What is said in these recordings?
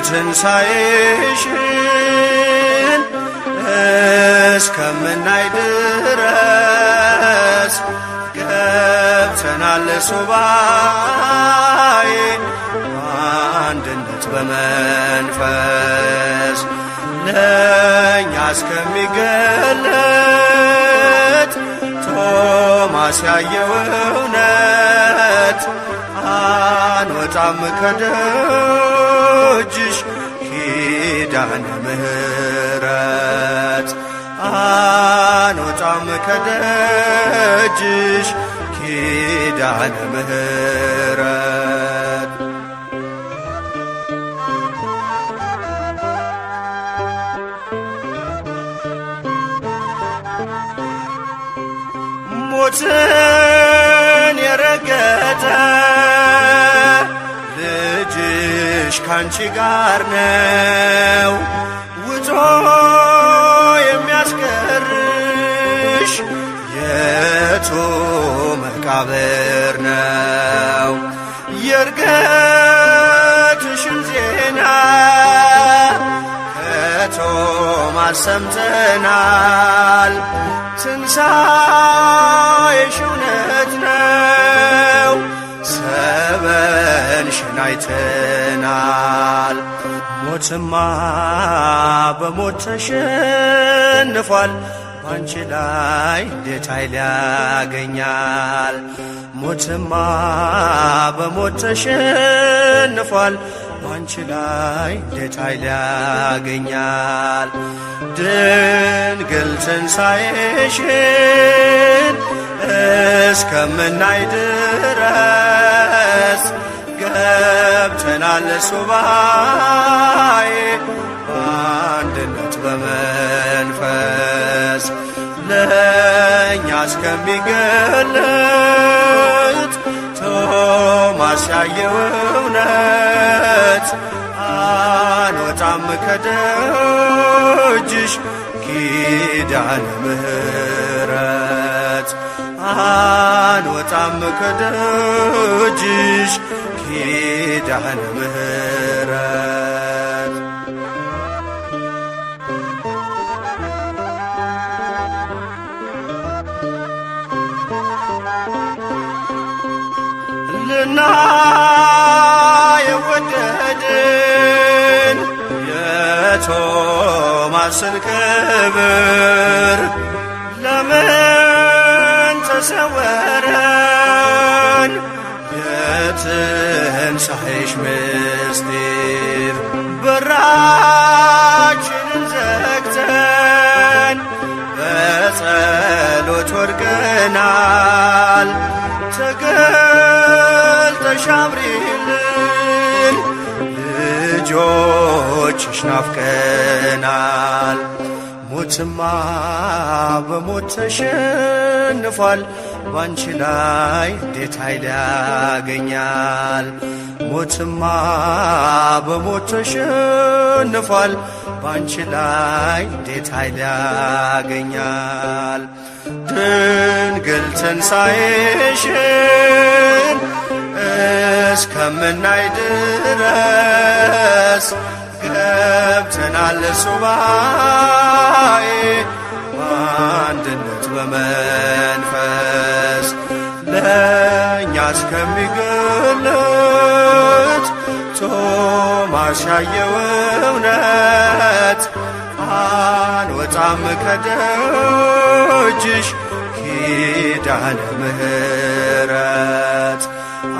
ትንሣኤሽን እስከምናይ ድረስ ገብተናል ሱባኤ በአንድነት በመንፈስ ለእኛ እስከሚገለጥ ቶማስ ያየው እውነት አንወጣም ከደጅሽ ኪዳነ ምሕረት አንወጣም ከደጅሽ ኪዳነ ምሕረት ሞትን የረገጠ ልጅሽ ካንቺ ጋር ነው ውጦ የሚያስቀርሽ የቱ መቃብር ነው የእርገትሽን ዜና ከቶማስ ሰምተናል ትንሣኤሽ እውነት ነው ሰበንሽን አይተናል ሞትማ በሞት ተሸንፏል ባንቺ ላይ እንዴት ኃይል ያገኛል ሞትማ በሞት ተሸንፏል ባንቺ ላይ እንዴት ኃይል ያገኛል ድንግል ትንሣኤሽን እስከምናይ ድረስ ገብተናል ሱባኤ በአንድነት በመንፈስ ለእኛ እስከሚገለጥ ቶማስ ያየው እውነት አንወጣም ከደጅሽ ኪዳነ ምሕረት አንወጣም ከደጅሽ ኪዳነ ምሕረት ልናየው ወደድን የቶማስን ክብር ለምን ተሰወረን የትንሣኤሽ ምስጢር በራችንን ዘግተን በጸሎት ወድቀናል ተገልጠሽ አብሪልን ልጆችሽ ናፍቀናል ሞትማ በሞት ተሸንፏል ባንቺ ላይ እንዴት ኃይል ያገኛል ሞትማ በሞት ተሸንፏል ባንቺ ላይ እንዴት ኃይል ያገኛል ድንግል ትንሣኤሽን እስከምናይ ድረስ ገብተናል ሱባኤ በአንድነት በመንፈስ ለእኛ እስከሚገለጥ ቶማስ ያየው እውነት አንወጣም ከደጅሽ ኪዳነ ምሕረት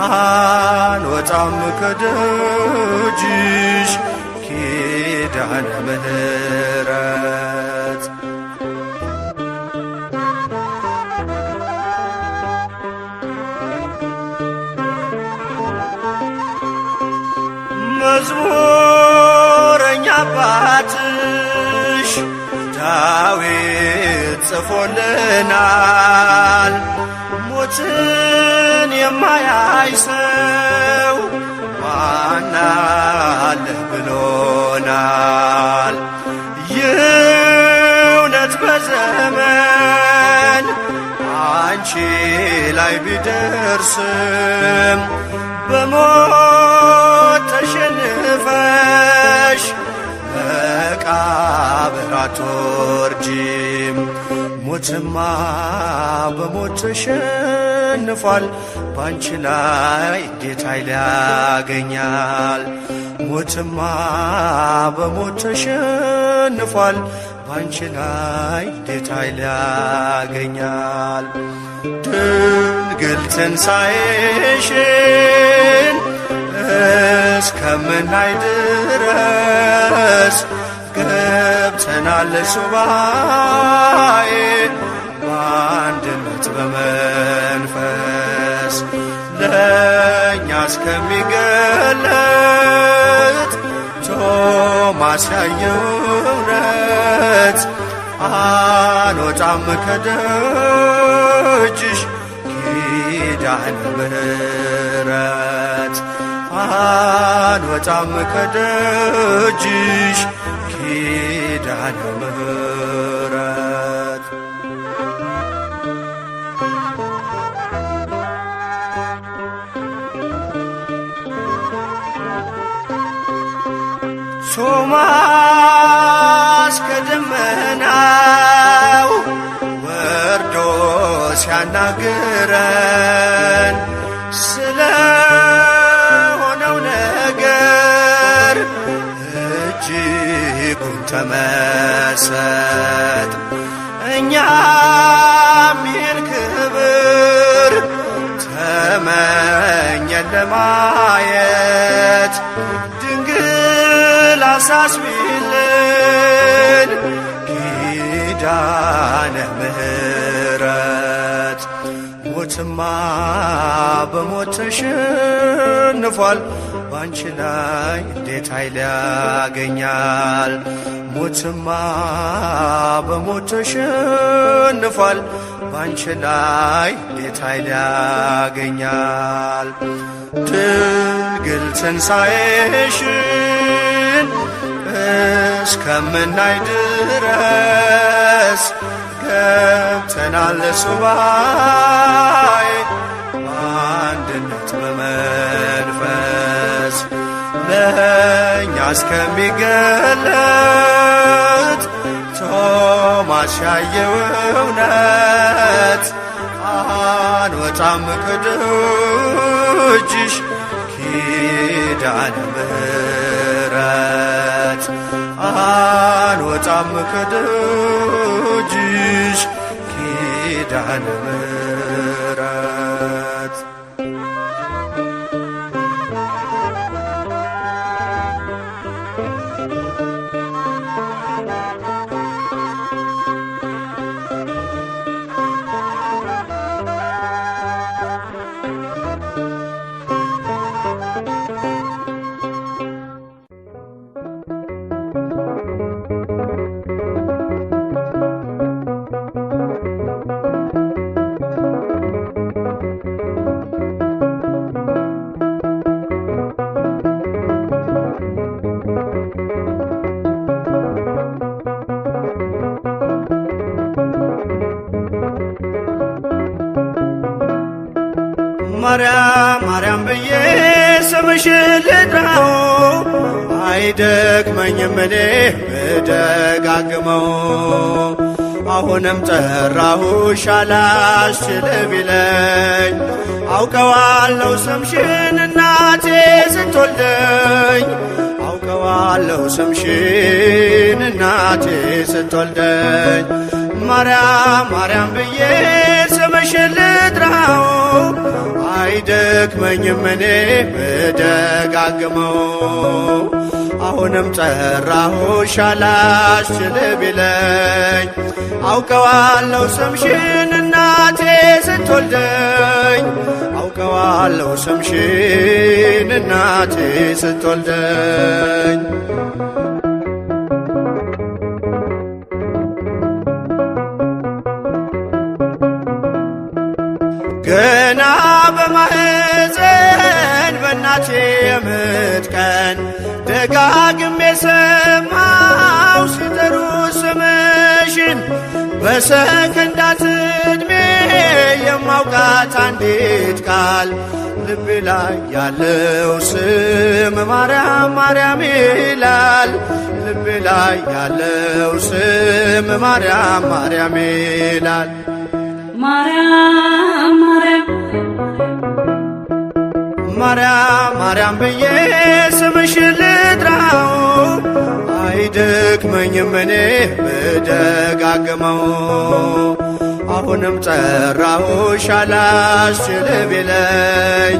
አንወጣም ከደጅሽ ኪዳነ ምሕረት መዝሙረኛ አባትሽ ዳዊት ጽፎልናል ሞትን የማያይ ሰው ማን አለ ብሎናል ይህ እውነት በዘመን አንቺ ላይ ቢደርስም በሞት ተሸንፈን መቃብር አትወርጂም። ሞትማ በሞት ተሸንፏል፣ ባንቺ ላይ እንዴት ኃይል ያገኛል? ሞትማ በሞት ተሸንፏል፣ ባንቺ ላይ እንዴት ኃይል ያገኛል? ድንግል ትንሣኤሽን እስከምናይ ድረስ ገብተናል ሱባኤ በአንድነት በመንፈስ ለእኛ እስከሚገለጥ ቶማስ ያየው እውነት አንወጣም ከደጅሽ ኪዳነ ምሕረት አንወጣም ከደጅሽ ኪዳነ ምሕረት። ቶማስ ከደመናው ወርዶ ሲያናግረን ስለ ሆነው ነገር እጅጉን ተመሰጥ። እኛም ይህን ክብር ተመኘን ለማየት ድንግል አሳስቢልን ኪዳነ ምሕረት። ሞትማ በሞት ተሸንፏል፣ ባንቺ ላይ እንዴት ኃይል ያገኛል? ሞትማ በሞት ተሸንፏል፣ ባንቺ ላይ እንዴት ኃይል ያገኛል? ድንግል ትንሣኤሽን እስከምናይ ድረስ ገብተናል ሱባኤ በአንድነት በመንፈስ ለእኛ እስከሚገለጥ ቶማስ ያየው እውነት አንወጣም ከደጅሽ ኪዳነ ምሕረት አንወጣም ከደጅሽ ኪዳነ ምሕረት። ማርያም ማርያም ብዬ ስምሽን ልጥራው አይደክመኝም እኔ ብደጋግመው። አሁንም ጠራሁሽ አላስችል ቢለኝ አውቀዋለሁ ስምሽን እናቴ ስትወልደኝ አውቀዋለሁ ስምሽን እናቴ ስትወልደኝ። ማርያም ማርያም ብዬ ስምሽን ልጥራው አይደክመኝም እኔ ብደጋግመው። አሁንም ጠራሁሽ አላስችል ቢለኝ አውቀዋለሁ ስምሽን እናቴ ስትወልደኝ አውቀዋለሁ ስምሽን እናቴ ስትወልደኝ። ገና በማህፀን በእናቴ የምጥ ቀን ደጋግሜ ሰማው ሲጠሩ ስምሽን በሰከንዳት ዕድሜ የማውቃት ናት አንዲት ቃል ልቤ ላይ ያለው ስም ማርያም ማርያም ይላል። ልቤ ላይ ያለው ስም ማርያም ማርያም ይላል። ማርያም ማርያም ማርያም ማርያም ብዬ ስምሽን ልጥራው አይደክመኝም እኔ ብደጋግመው። አሁንም ጠራሁሽ አላስችል ቢለኝ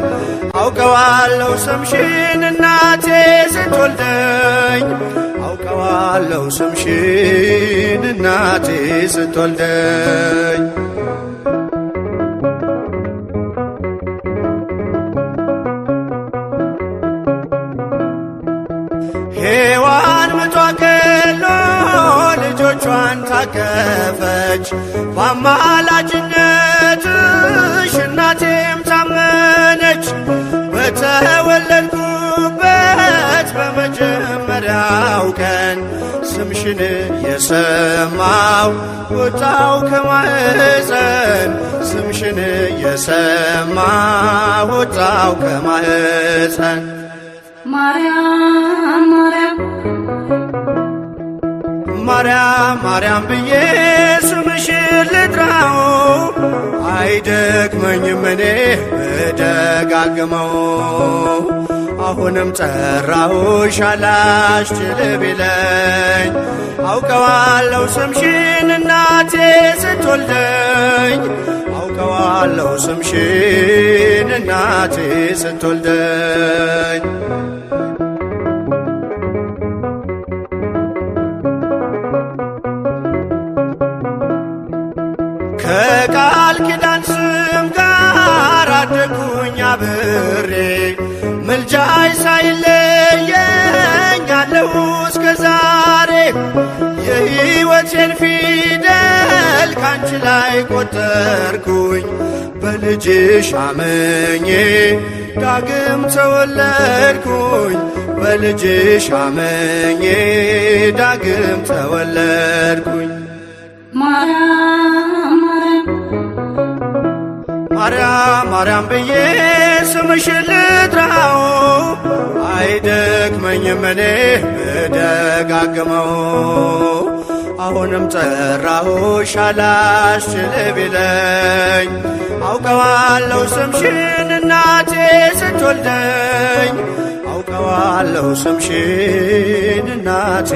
አውቀዋለሁ ስምሽን እናቴ ስትወልደኝ። አውቀዋለሁ ስምሽን እናቴ ስትወልደኝ። ሔዋን ምጧ ገሎ ልጆቿን ታቀፈች በአማላጅነትሽ እናቴም ታመነች። በተወለድኩበት በመጀመሪያው ቀን ስምሽን የሰማው ወጣው ከማህፀን። ስምሽን የሰማው ወጣው ከማህፀን። ማርያም ማርያም ማርያም ማርያም ብዬ ስምሽን ልጥራው አይደክመኝም እኔ ብደጋግመው። አሁንም ጠራሁሽ አላስችል ቢለኝ አውቀዋለሁ ስምሽን እናቴ ስትወልደኝ። አውቀዋለሁ ስምሽን እናቴ ስትወልደኝ። ከቃል ኪዳን ስም ጋር አደግኩኝ አብሬ ምልጃይ ሳይለየኝ አለሁ እስከ ዛሬ። የሕይወቴን ፊደል ካንቺ ላይ ቆጠርኩኝ በልጅሽ አምኜ ዳግም ተወለድኩኝ። በልጅሽ አምኜ ዳግም ተወለድኩኝ። ማርያም ማርያም ማርያም ብዬ ስምሽን ልጥራው አይደክመኝም እኔ ብደጋግመው። አሁንም ጠራሁሽ አላስችል ቢለኝ አውቀዋለሁ ስምሽን እናቴ ስትወልደኝ። አውቀዋለሁ ስምሽን እናቴ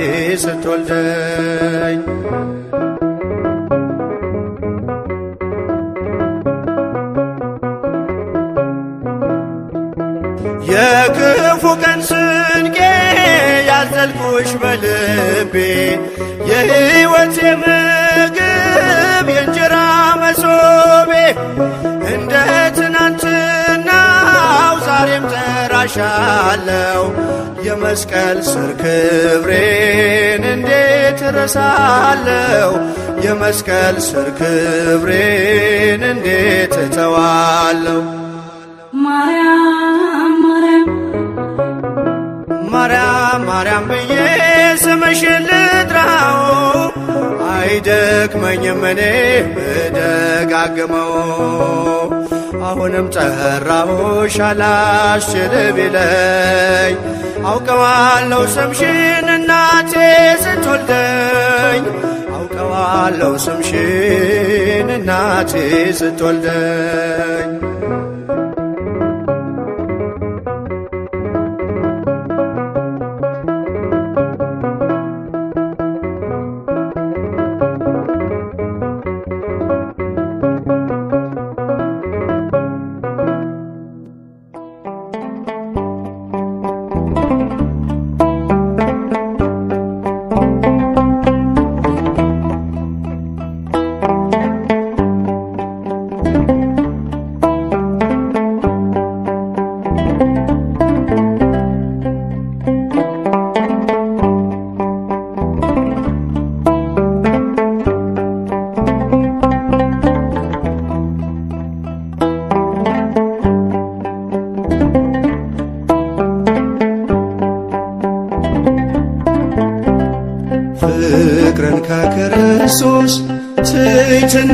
ስትወልደኝ። የክፉ ቀን ስንቄ ያዘልኩሽ በልቤ የሕይወቴ ምግብ የእንጀራ መሶቤ። እንደ ትናንትናው ዛሬም ጠራሻለው የመስቀል ስር ክብሬን እንዴት እረሳለው? የመስቀል ስር ክብሬን እንዴት እተዋለው? ማርያም ማርያም ማርያም ብዬ ስምሽን ልጥራው አይደክመኝም እኔ ብደጋግመው። አሁንም ጠራሁሽ አላስችል ቢለኝ አውቀዋለሁ ስምሽን እናቴ ስትወልደኝ። አውቀዋለሁ ስምሽን እናቴ ስትወልደኝ።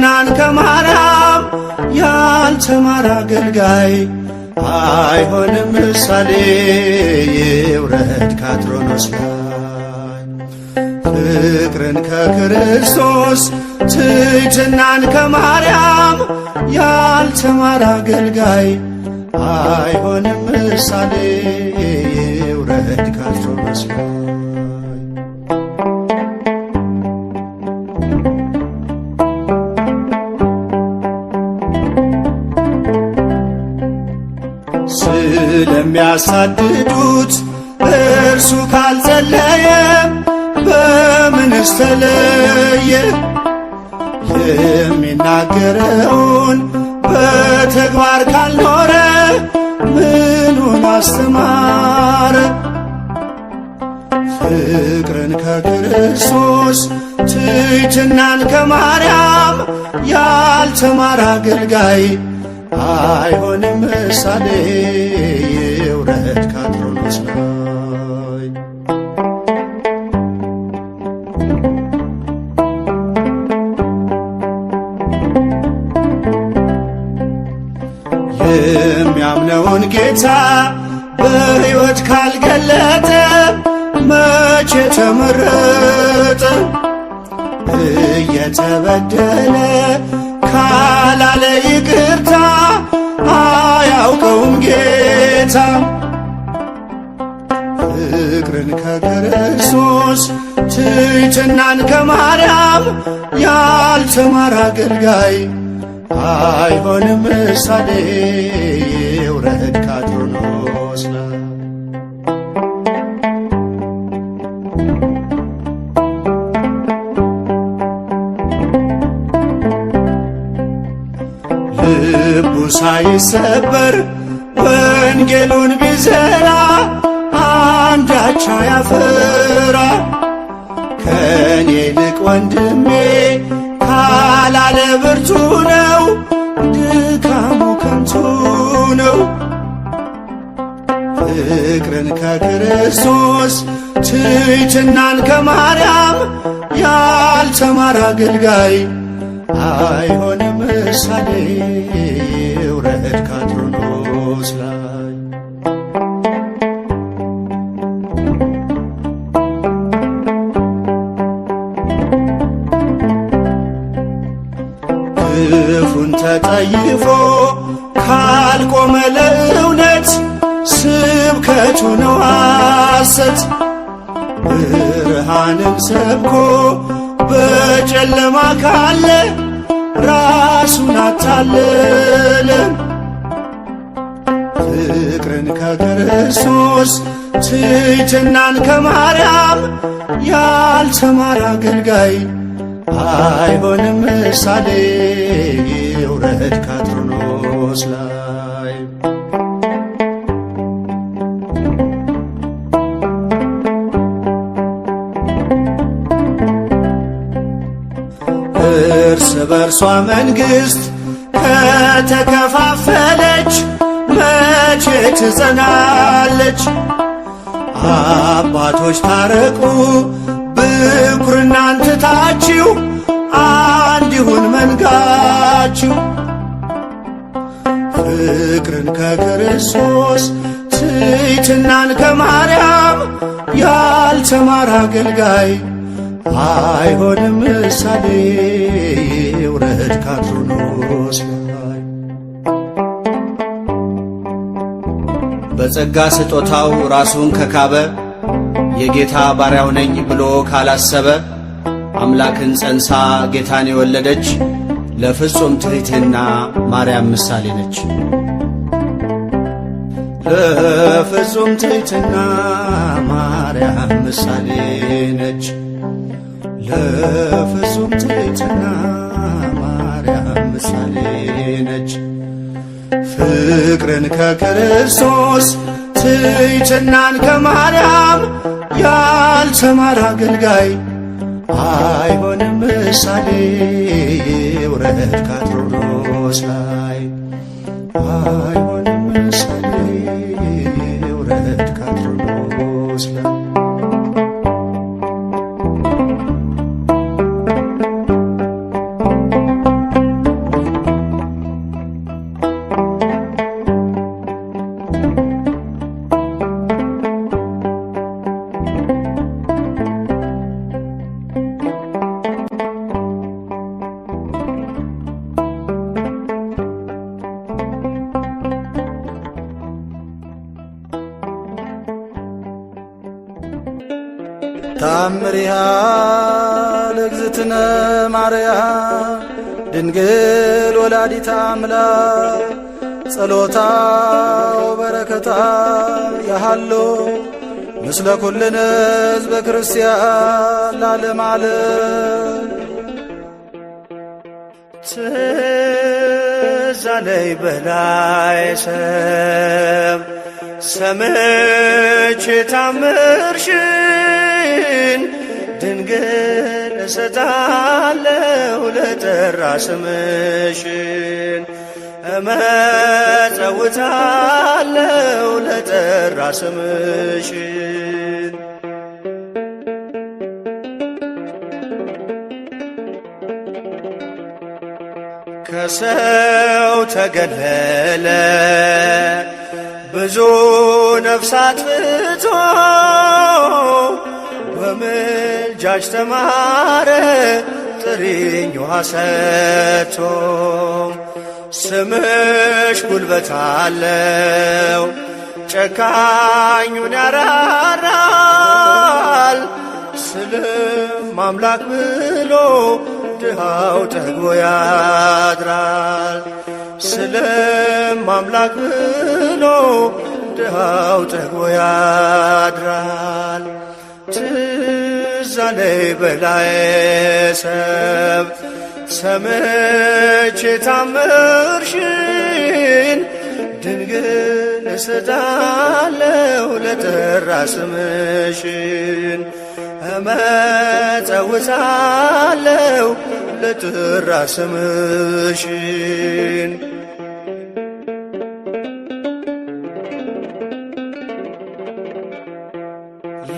ትሕትናን ከማርያም ያልተማረ አገልጋይ አይሆንም ምሳሌ ይውረድ ከአትሮኖስ ላይ። ፍቅርን ከክርስቶስ ትሕትናን ከማርያም ያልተማረ አገልጋይ አይሆንም ምሳሌ ይውረድ ከአትሮኖስ ላይ። ስለሚያሳድዱት እርሱ ካልጸለየ በምንስ ተለየ? የሚናገረውን በተግባር ካልኖረ ምኑን አስተማረ? ፍቅርን ከክርስቶስ ትሕትናን ከማርያም ያልተማረ አገልጋይ አይሆንም ምሳሌ ይውረድ ከአትሮኖስ ላይ። የሚያምነውን ጌታ በሕይወት ካልገለጠ መቼ ተመረጠ? እየተበደለ ካላለ ይቅርታ አያውቀውም ጌታ። ፍቅርን ከክርስቶስ ትሕትናን ከማርያም ያልተማረ አገልጋይ አይሆንም ምሳሌ ይውረድ ከአትሮኖስ ላይ። ልቡ ሳይሰበር ወንጌሉን ቢዘራ አንዳች አያፈራ። ከኔ ይልቅ ወንድሜ ካላለ ብርቱ ነው፣ ድካሙ ከንቱ ነው። ፍቅርን ከክርስቶስ ትሕትናን ከማርያም ያልተማረ አገልጋይ አይሆንም ምሳሌ ይውረድ ከአትሮኖስ ላይ። ክፉን ተጠይፎ ካልቆመ ለእውነት ስብከቱ ነው ሐሰት። ብርሃንን ሰብኮ በጨለማ ካለ ራሱን አታለለ። ፍቅርን ከክርስቶስ ትሕትናን ከማርያም ያልተማረ አገልጋይ አይሆንም ምሳሌ ይውረድ ከአትሮኖስ ላይ። እርስ በርሷ መንግሥት ከተከፋፈለች መቼ ትጸናለች? አባቶች ታረቁ ብኩርናን ትታችሁ አንድ ይሁን መንጋችሁ። ፍቅርን ከክርስቶስ ትሕትናን ከማርያም ያልተማረ አገልጋይ አይሆንም ምሳሌ ይውረድ ከአትሮኖስ ላይ። በጸጋ ስጦታው ራሱን ከካበ የጌታ ባሪያው ነኝ ብሎ ካላሰበ አምላክን ጸንሳ ጌታን የወለደች ለፍጹም ትሕትና ማርያም ምሳሌ ነች። ለፍጹም ትሕትና ማርያም ምሳሌ ነች። ለፍጹም ትሕትና ማርያም ምሳሌ ነች። ፍቅርን ከክርስቶስ ትሕትናን ከማርያም ያልተማረ አገልጋይ አይሆንም ምሳሌ ይውረድ ከአትሮኖስ ላይ። አይሆንም ምሳሌ ይውረድ ከአትሮኖስ ላይ። ተአምሪሃ ለእግዝእትነ ማርያም ድንግል ወላዲተ አምላክ ጸሎታ ወበረከታ ያሃሎ ምስለ ኩልነ ሕዝበ ክርስቲያን ለዓለመ ዓለም። ትዝ አለኝ በላይ ሰብ ሰምቼ ታምርሽን ድንግል እሰጣለሁ ለጠራ ስምሽን እመጸውታለሁ ለጠራ ስምሽን። ከሰው ተገለለ ብዙ ነፍሳት ፍቶ በምልጃሽ ተማረ ጥሪኝ ውሃ ሰጥቶ። ስምሽ ጉልበት አለው ጨካኙን ያራራል ስልም አምላክ ብሎ ድሃው ጠግቦ ያድራል ስልም አምላክ ብሎ ድሃው ጠግቦ ያድራል። ትዝ አለኝ በላይ ሰብ ሰምቼ ታምርሽን ድንግል እሰጣለሁ ለጠራ ስምሽን እመጸውታለሁ ለጠራ ስምሽን።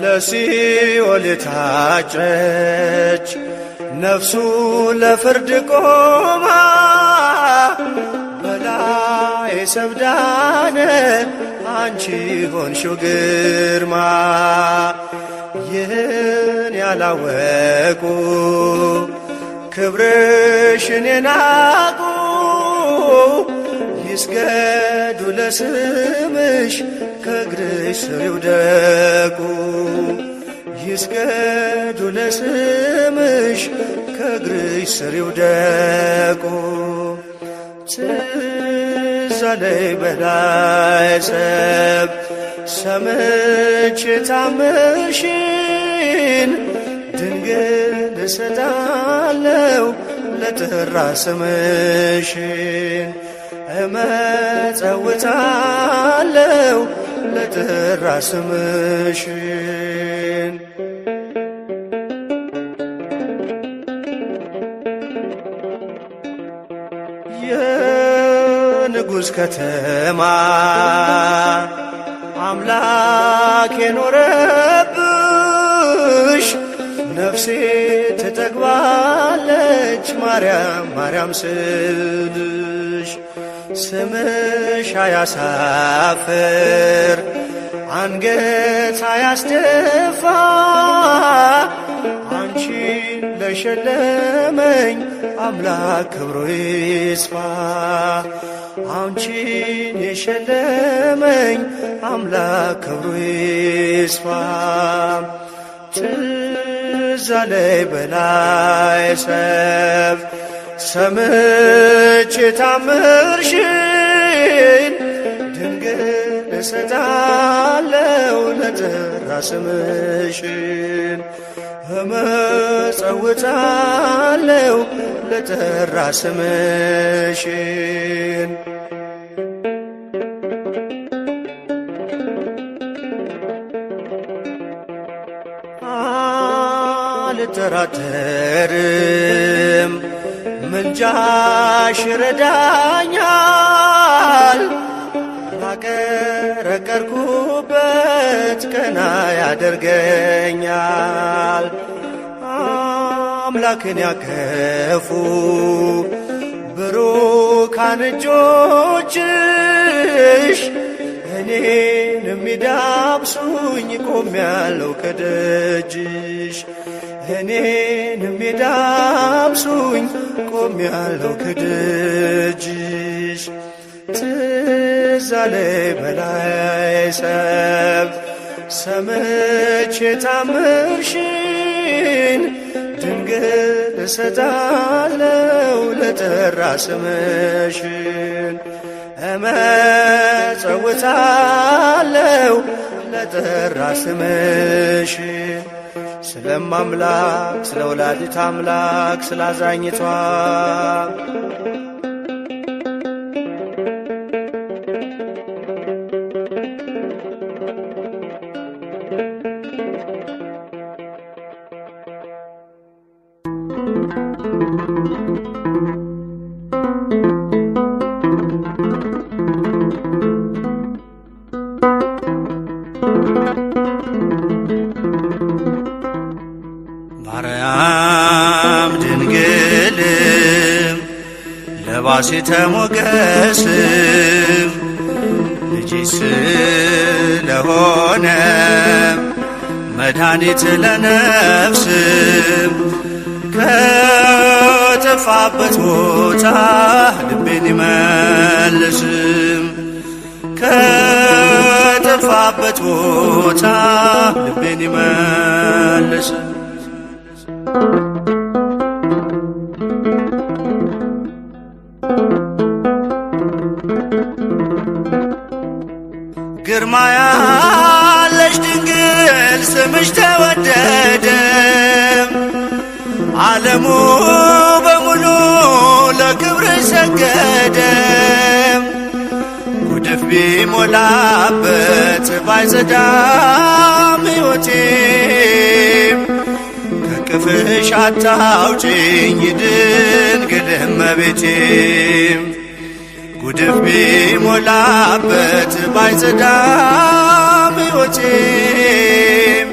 ለሲኦል የታጨች ነፍሱ ለፍርድ ቆማ በላይ ሰብዳነ አንቺ ሆንሽው ግርማ። ይህን ያላወቁ ክብርሽን የናቁ ይስገዱ ለስምሽ ከእግርሽ ስር ይውደቁ ይስገዱ ለስምሽ ከእግርሽ ስር ይውደቁ። ትዝ አለኝ በላይ ሰብ ሰምቼ ታምርሽን ድንግል እሰጣለሁ ለጠራ ስምሽን እመጸውታለሁ ለጠራ ስምሽን። የንጉሥ ከተማ አምላክ የኖረብሽ ነፍሴ ትጠግባለች ማርያም ማርያም ስልሽ። ስምሽ አያሳፍር አንገት አያስደፋ አንቺን ለሸለመኝ አምላክ ክብሩ ይስፋ አንቺን የሸለመኝ አምላክ ክብሩ ይስፋ። ትዝ አለኝ በላይ ሰብ ሰምቼ ታምርሽን ድንግል እሰጣለሁ ለጠራ ስምሽን እመጸውታለሁ ለጠራ ስምሽን። አልጠራጠርም ምልጃሽ ይረዳኛል ባቀረቀርኩበት ቀና ያደርገኛል። አምላክን ያቀፉ ብሩካን እጆችሽ እኔን የሚዳብሱኝ ቆሜያለሁ ከደጅሽ እኔን የሚዳብሱኝ ቆሜያለሁ ከደጅሽ። ትዝ አለኝ በላይ ሰብ ሰምቼ ታምርሽን እጄን ድንግል እሰጣለው ለጠራ ስምሽን እመጸውታለው ለጠራ ስምሽን ስለማምላክ ስለ ወላዲተ አምላክ ስለ አዛኝቷ ማርያም ድንግልም ለባሲተ ሞገስም ልጅሽ ስለሆነ መድኃኒት ለነፍስም ከጠፋበት ቦታ ልቤን ይመልስም ከጠፋበት ቦታ ልቤን ይመልስም ግርማ ያለሽ ድንግል ስምሽ ተወደደ ዓለሙ በሙሉ ለክብርሽ ሰገደ ጉድፍ ቢሞላበት ባይጸዳም ሕይወቴም ከቅፍሽ አታውጪኝ ድንግል እመቤቴም ጉድፍ ቢሞላበት ባይጸዳም ሕይወቴም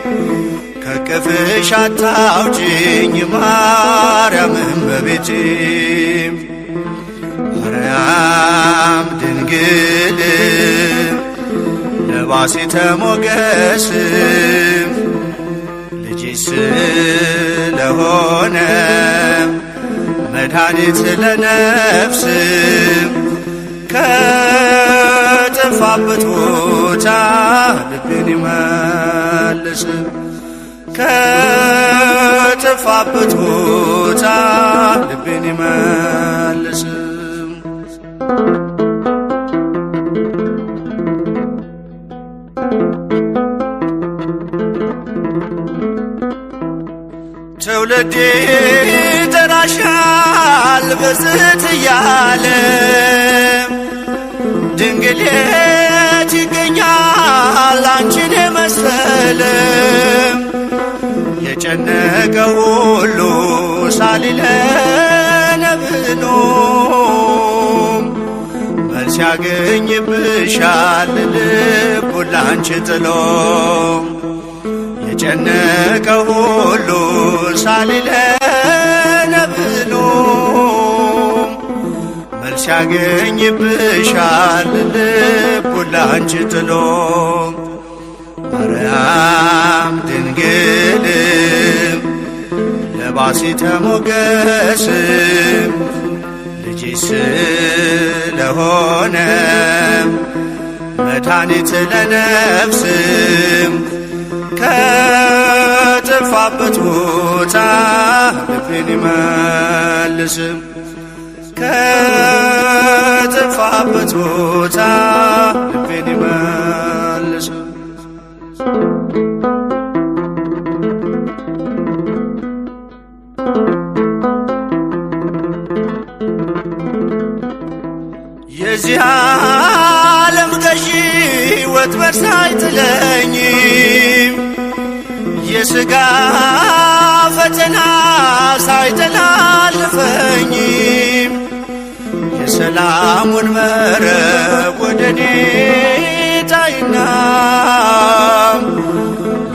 ከቅፍሽ አታውጪኝ ማርያም እመቤቴም ማርያም ድንግልም ለባሲተ ሞገስም ልጅሽ ስለሆነ መድኃኒት ለነፍስም ከጠፋበት ቦታ ልቤን ይመልስም ከጠፋበት ቦታ ልቤን ይመልስም ትውልዴ ይጠራሻል በዝት እያለ ድንግል የት ይገኛል አንቺን የመሰለ የጨነቀው ሁሉ ሳሊለነ ብሎ መልስ ያገኝብሻል ልቡ ላንቺ ጥሎ የጨነቀው ሁሉ ሳሊለነ ብሎ መልስ ያገኝብሻል ልቡ ላንቺ ጥሎ ማርያም ድንግልም ለባሲተ ሞገስም ልጅሽ ስለሆነ መድኃኒት ለነፍስም ከጠፋበት ቦታ ልቤን ይመልስም ከጠፋበት ቦታ ልቤን ይመልስም የዚህ ዓለም ገዢ ወጥመድ ሳይጥለኝም የሥጋ ፈተና ሳይተላልፈኝም የሰላሙን መረብ ወደኔ ጣይና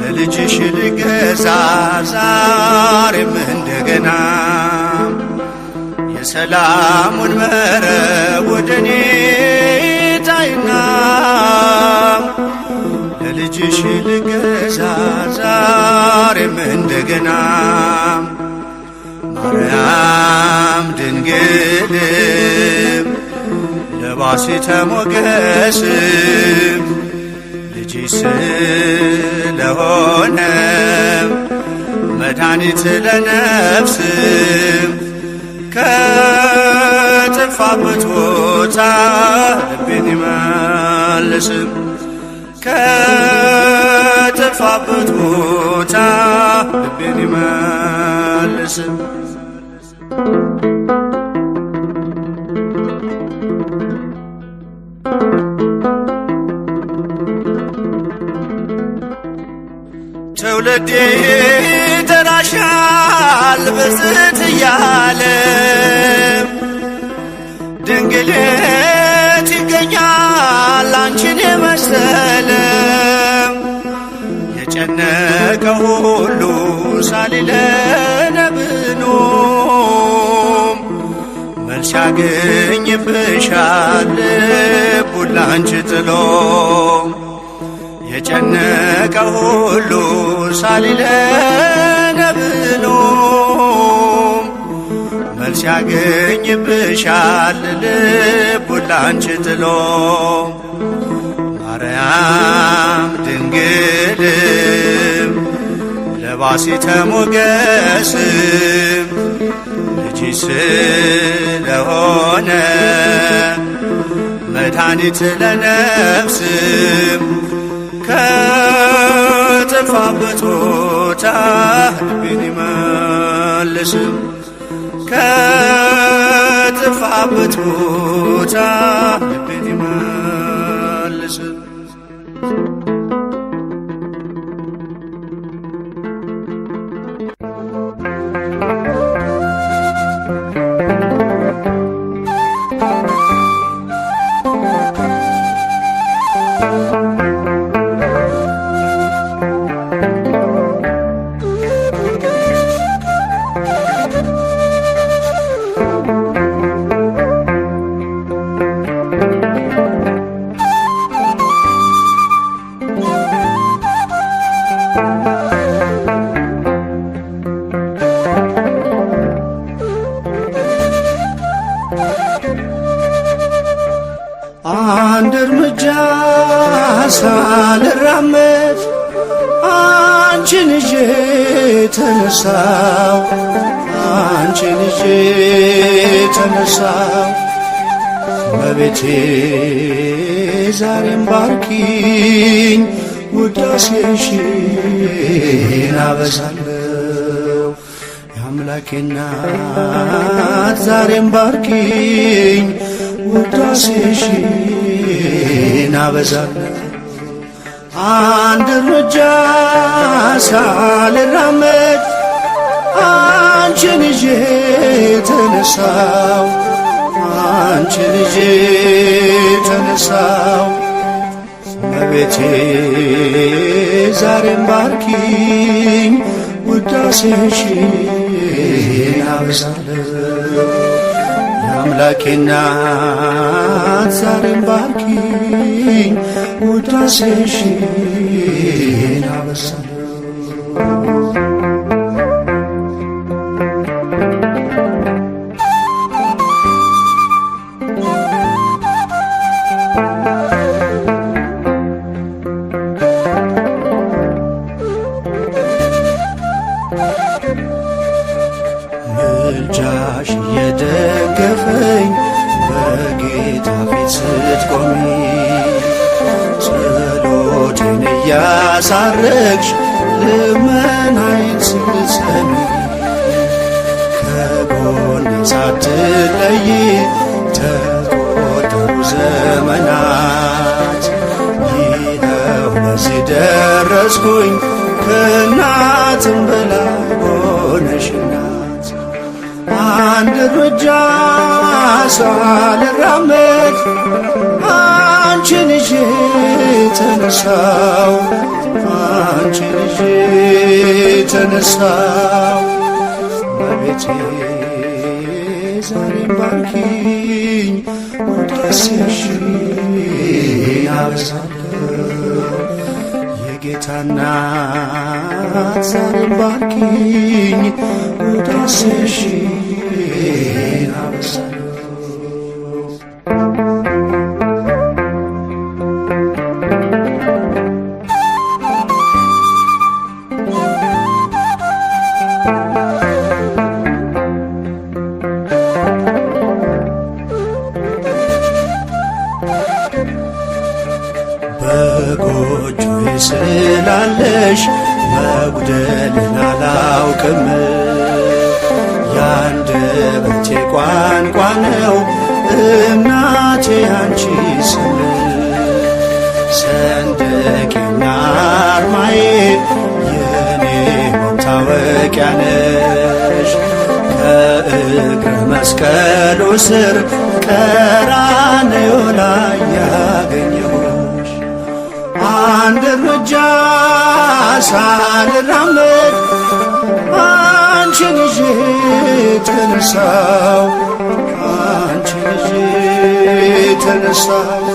ለልጅሽ ልገዛ ዛሬም እንደገና የሰላሙን መረብ ወደኔ ጣይና ለልጅሽ ልገዛ ዛሬም እንደገና ማርያም ድንግልም ለባሲተ ሞገስም ልጅሽ ስለሆነ መድኃኒት ለነፍስም ከጠፋበት ቦታ ልቤን ይመልስም ከጠፋበት ቦታ ልቤን ይመልስም ትውልዴ ይጠራሻል ብፅዕት እያለ ድንግሌት ይገኛል አንቺን የመሰለ የጨነቀው ሁሉ ሳሊለነ ብኖም መልስ ያገኝብሻል ልቡን ላንቺ ጥሎ የጨነቀው ሁሉ ሳሊለነ ብኖም መልስ ያገኝብሻል ልቡን ላንቺ ጥሎ ማርያም ድንግልም ለባሲተ ሞገስም ልጅሽ ስለሆነ መድኃኒት ለነፍስም ከጠፋበት ቦታ ልቤን ይመልስም ከጠፋበት ቦታ ልቤን ይመልስም አንድ እርምጃ ሳልራመድ አንቺን ይዤ ተነሳው አንቺን ይዤ ተነሳው እመቤቴ ዛሬም ባርኪኝ ውዳሴሽን አበዛለሁ የአምላኬ እናት ዛሬም ባርኪኝ ውዳሴሽን አበዛለሁ አንድ እርምጃ ሳልራመድ አንቺን ይዤ ተነሳው አንቺን ይዤ ተነሳው እመቤቴ ዛሬም ባርኪኝ ውዳሴሽን አበዛለሁ የአምላኬ እናት ዛሬም ባርኪኝ ውዳሴሽን አበዛለሁ ምልጃሽ የደገፈኝ በጌታ ፊት ስትቆሚ ጸሎቴን እያሳረግሽ ልመናዬን ስትሰሚ ከጎኔ ሳትለይ ተቆጠሩ ዘመናት ይኸው ለዚህ ደረስኩኝ ከእናትም በላይ ሆነሽናት አንድ እርምጃ ሳልራመድ አንቺን ይዤ ተነሳው አንቺን ይዤ ተነሳው እመቤቴ ዛሬም ባርኪኝ ውዳሴሽን አበዛለሁ የጌታ እናት ዛሬም ባርኪኝ ውዳሴሽን አበዛለሁ ነሽ መጉደልን አላውቅም። ያንደበቴ ቋንቋ ነው እናቴ አንቺ ስም ሰንደቄና አርማዬ የኔ መታወቂያ ነሽ። ከእግረ መስቀሉ ስር ቀራንዮ ላይ ያገኘሁሽ አንድ እርምጃ ሳልራመድ አንቺን ይዤ ተነሳው አንቺን ይዤ ተነሳው።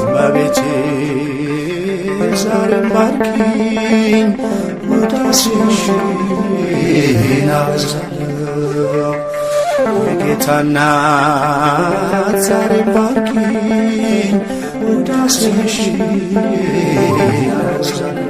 እመቤቴ ዛሬም ባርኪኝ ውዳሴሽን አበዛለሁ። የጌታ እናት ዛሬም ባርኪኝ ውዳሴሽን አበዛለሁ።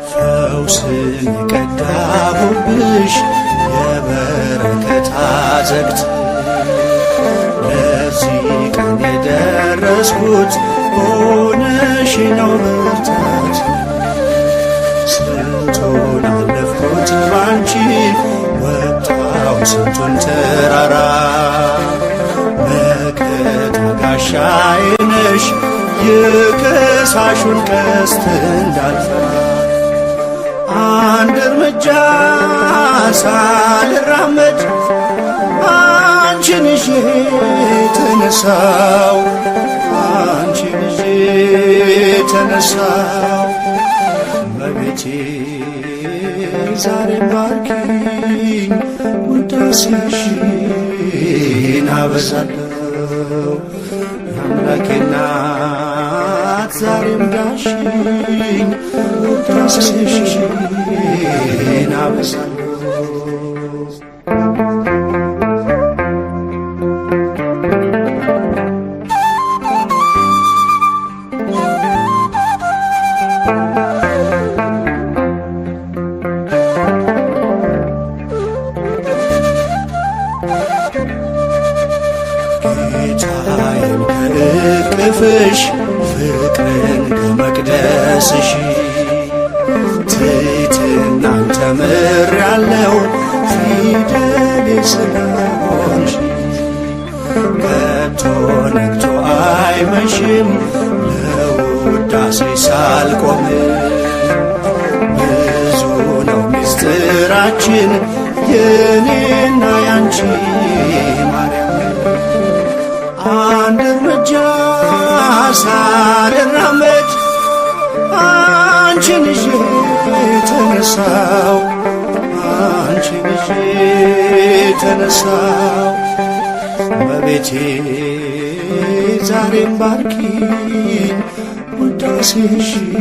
ፈውስን የቀዳሁብሽ የበረከት አዘግት ለዚህ ቀን የደረስኩት ሆነሽ ነው ብርታት። ስንቱን አለፍኩት ባንቺ ወጣው ስንቱን ተራራ መከታ ጋሻዬ ነሽ የከሳሹን ቀስት እንዳልፈራ። አንድ እርምጃ ሳልራመድ አንቺን ይዤ ተነሳው አንቺን ይዤ ተነሳው። እመቤቴ ዛሬም ባርኪኝ ውዳሴሽን አበዛለሁ። የአምላኬ እናት ዛሬም ዳሽኝ ውዳሴሽን አበዛለሁ። ጌታዬን ከእቅፍሽ ፍቅርን ከመቅደስሽ ትሕትናን ተምሬአለሁ ፊደሌ ስለሆንሽ። ከቶ ነግቶ አይመሽም ለውዳሴ ሳልቆም ብዙ ነው ምስጢራችን የኔና ያንቺ ማርያም። አንድ እርምጃ ሳልራመድ አንቺን ይዤ ተነሳው አንቺን ይዤ ተነሳው። እመቤቴ ዛሬም ባርኪኝ ውዳሴሽን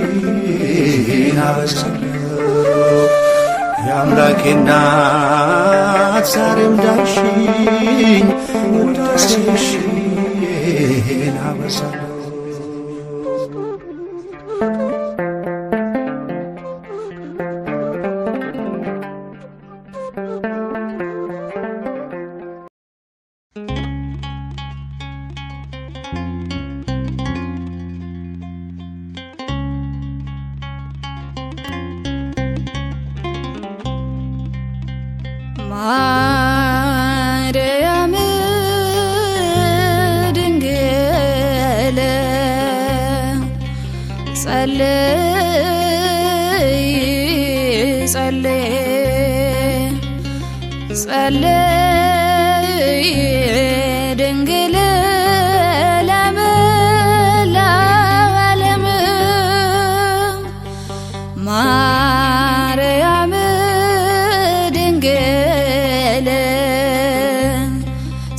አበዛለሁ። የአምላኬ እናት ዛሬም ዳሽኝ ውዳሴሽን አበዛለሁ። ማርያም ድንግል ጸልይ ጸልይ ጸልይ ድንግል ለመላው ዓለም ማርያም ድንግል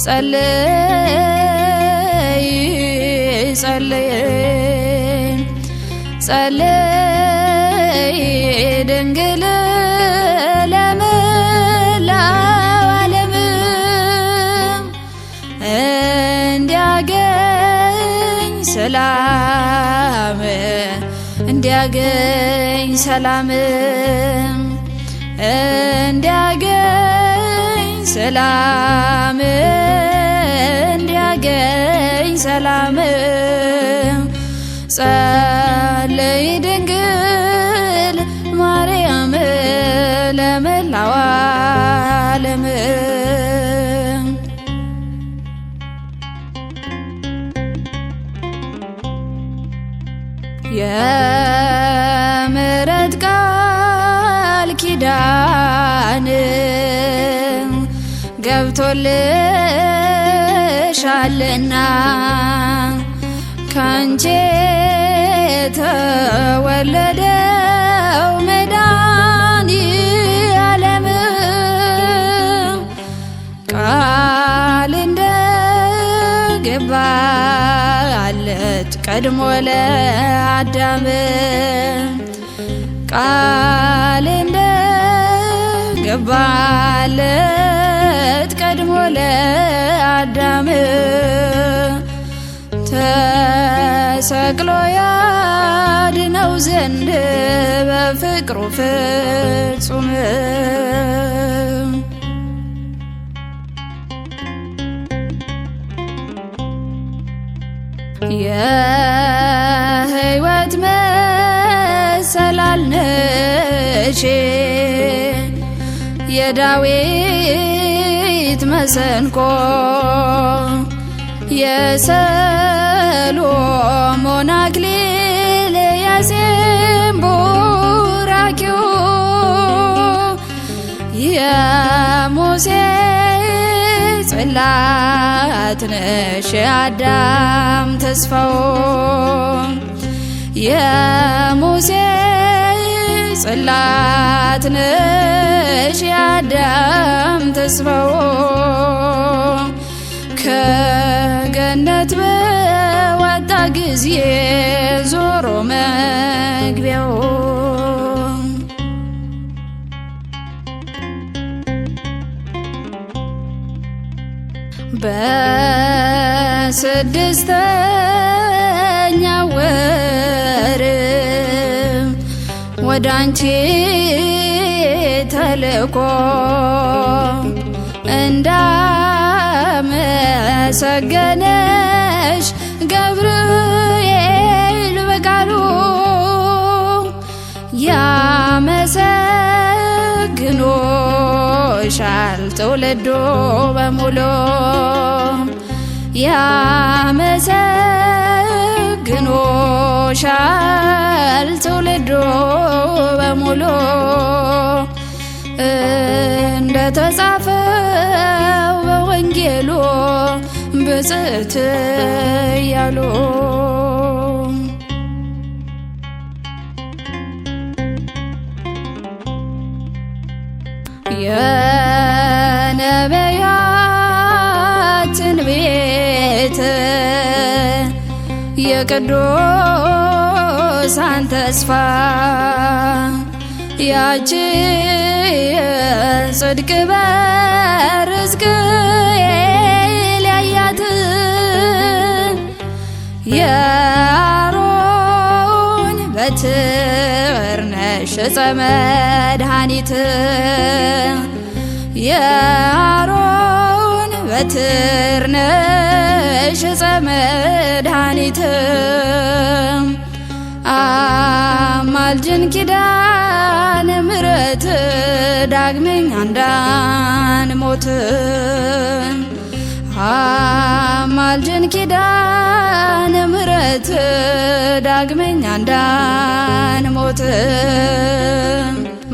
ጸልይ ጸልይ ጸልይ ድንግል ለመላው ዓለም እንዲያገኝ ስለ ሰላም እንዲያገኝ ሰላም እንዲያገኝ ሰላም እንዲያገኝ ሰላም ጸለይ ድንግል ማርያም ለመላው ዓለም የምሕረት ቃል ኪዳን ገብቶልሻልና ካንቺ የተወለደው መድኃኔዓለም ቃል እንደገባለት ቀድሞ ለአዳም ቃል እንደገባለት ቀድሞ ለአዳም ተሰቅሎ ያድነው ዘንድ በፍቅሩ ፍጹም የሕይወት መሰላል ነሽ የዳዊት መሰንቆ የሰሎሞን አክሊል የዜማ ቡራኪው የሙሴ ጽላት ነሽ የአዳም ተስፋው የሙሴ ጽላት ነሽ የአዳም ተስፋው ከገነት በወጣ ጊዜ ዞሮ መግቢያው በስድስተኛው ወር ወዳንቺ ተልኮ እንዳመሰገነሽ ገብርኤል በቃሉ ያመሰግኖሻል ትውልዱ በሙሉ ያመሰግኖሻል ትውልዱ በሙሉ እንደተጻፈው በወንጌሉ ብፅዕት እያሉ የነቢያት ትንቢት የቅዱሳን ተስፋ ያቺ የጽድቅ በር ሕዝቅኤል ያያት የአሮን በትር ነሽ ዕፀ መድኃኒት የአሮን በትር ነሽ ዕፀ መድኃኒት አማልጅን ኪዳነ ምሕረት ዳግመኛ እንዳንሞት አማልጅን ኪዳነ ምሕረት ዳግመኛ እንዳንሞት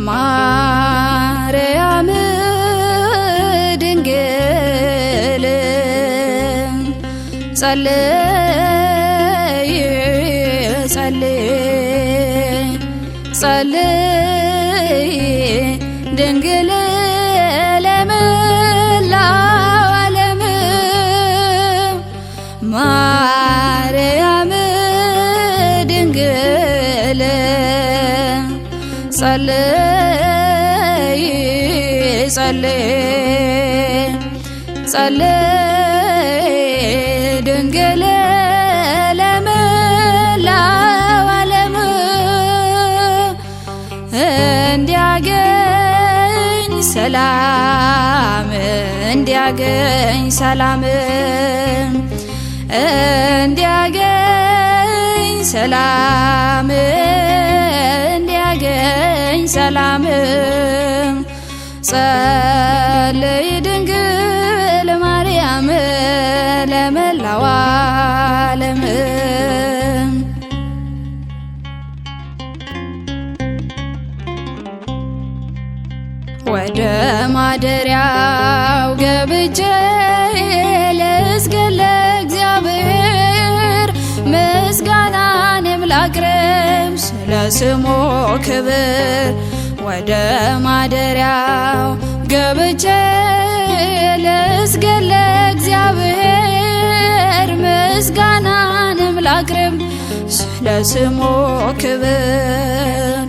ማርያም ድንግል ጸልይ ጸልይ ጸልይ ድንግል ለመላው ዓለም ማርያም ድንግል ጸልይ ጸልይ ጸልይ ድንግል ለመላው ሰላም እንዲያገኝ ሰላም እንዲያገኝ ሰላም እንዲያገኝ ሰላም ጸልይ ድንግል ማርያም ለመላው ዓለም ወደ ማደሪያው ገብቼ ልስገድ ለእግዚአብሔር ምስጋናንም ላቅርብ ስለ ስሙ ክብር ወደ ማደሪያው ገብቼ ልስገድ ለእግዚአብሔር ምስጋናንም ላቅርብ ስለ ስሙ ክብር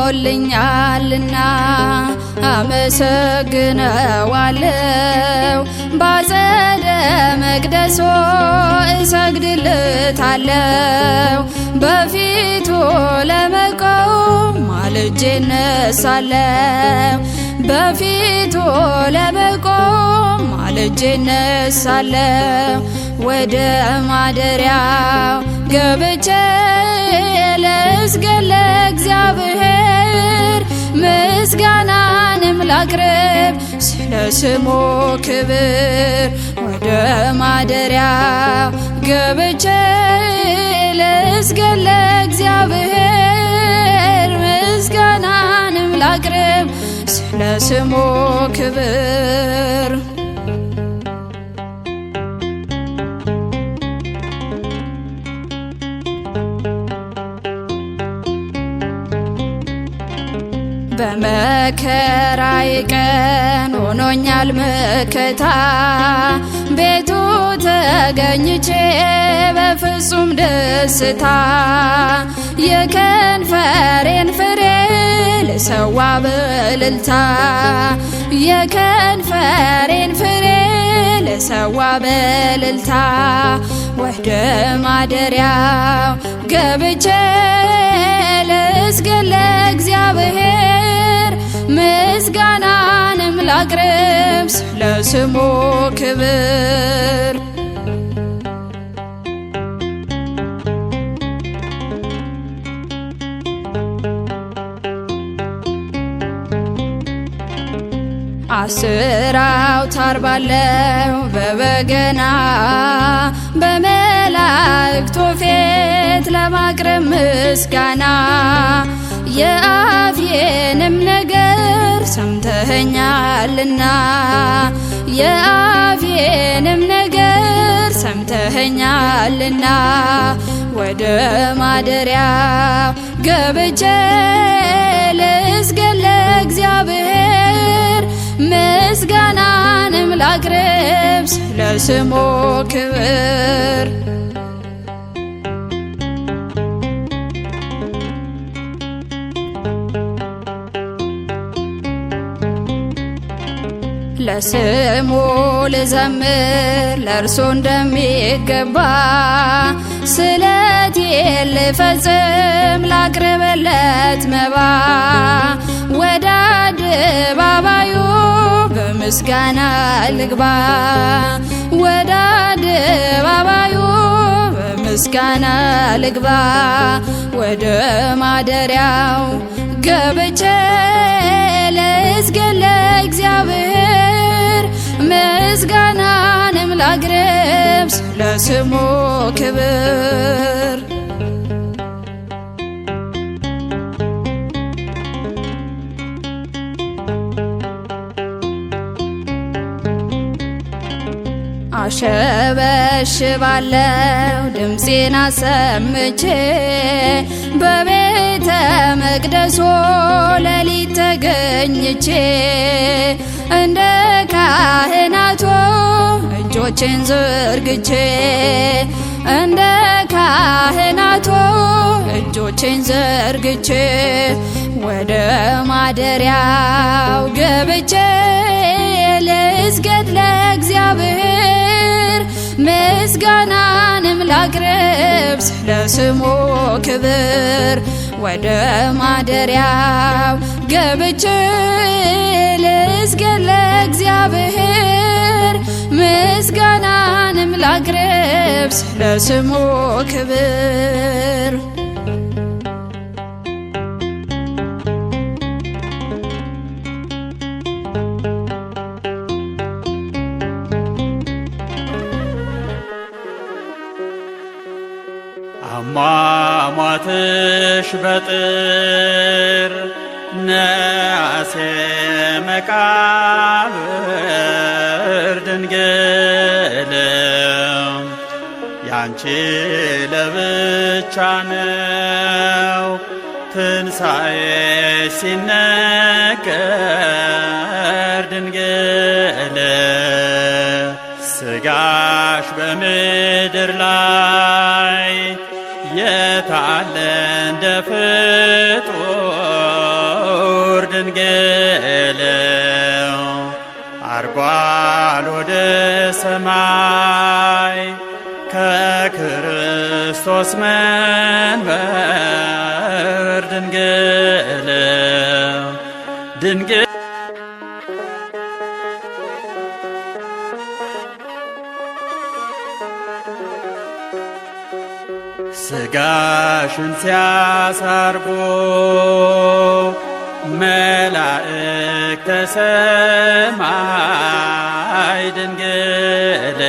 አድርጎልኛልና አመሰግነዋለሁ ባጸደ መቅደሶ እሰግድለታለሁ በፊቱ ለመቆም ማልጄ እነሳለሁ በፊቱ ለመቆም ማልጄ እነሳለሁ ወደ ማደሪያው ገብቼ ልስገድ ለእግዚአብሔር ምስጋናንም ላቅርብ ስለ ስሙ ክብር ወደ ማደሪያው ገብቼ ልስገድ ለእግዚአብሔር ምስጋናንም ላቅርብ ስለ ስሙ ክብር በመከራዬ ቀን ሆኖኛል መከታ ቤቱ ተገኝቼ በፍጹም ደስታ የከንፈሬን ፍሬ ልሰዋ በእልልታ የከንፈሬን ፍሬ ልሰዋ በእልልታ ወደ ማደሪያው ገብቼ ልስገድ ለእግዚአብሔር ምስጋናንም ላቅርብ ስለ ስሙ ክብር አስር አውታር ባለው በበገና በመላእክቱ ፊት ለማቅረብ ምስጋና የአፌንም ነገር ሰምተኸኛልና የአፌንም ነገር ሰምተኸኛልና ወደ ማደሪያው ገብቼ ልስገድ ለእግዚአብሔር ምስጋናንም ላቅርብ ስለ ስሙ ክብር ለስሙ ልዘምር ለእርሱ እንደሚገባ ስለቴን ልፈጽም ላቅርብለት መባ ወደ አደባባዩ በምስጋና ልግባ ወደ አደባባዩ በምስጋና ልግባ ወደ ማደሪያው ገብቼ ልስገድ ለእግዚአብሔር ምስጋናንም ላቅርብ ስለ ስሙ ክብር አሸበሽባለሁ ድምፄን አሰምቼ በቤተ መቅደሱ ሌሊት ተገኝቼ እንደ ካህናቱ እጆቼን ዘርግቼ እንደ ካህናቱ እጆቼን ዘርግቼ ወደ ማደሪያው ገብቼ ልስገድ ለእግዚአብሔር ምስጋናንም ላቅርብ ለስሙ ክብር ወደ ማደሪያው ገብቼ ልስገድ ለእግዚአብሔር ምስጋናንም ላቅርብ ለስሙ ክብር አሟሟትሽ በጥር ነሐሴ መቃብር ድንግል ያንቺ ለብቻ ነው ትንሣኤ ሲነገር ድንግል ሥጋሽ በምድር ላይ የታለ እንደ ፍጡር ድንግል አርጓል ወደ ሰማይ ከክርስቶስ መንበር ድንግል ድንግል ሥጋሽን ሲያሳርጎ መላእክተ ሰማይ ድንግል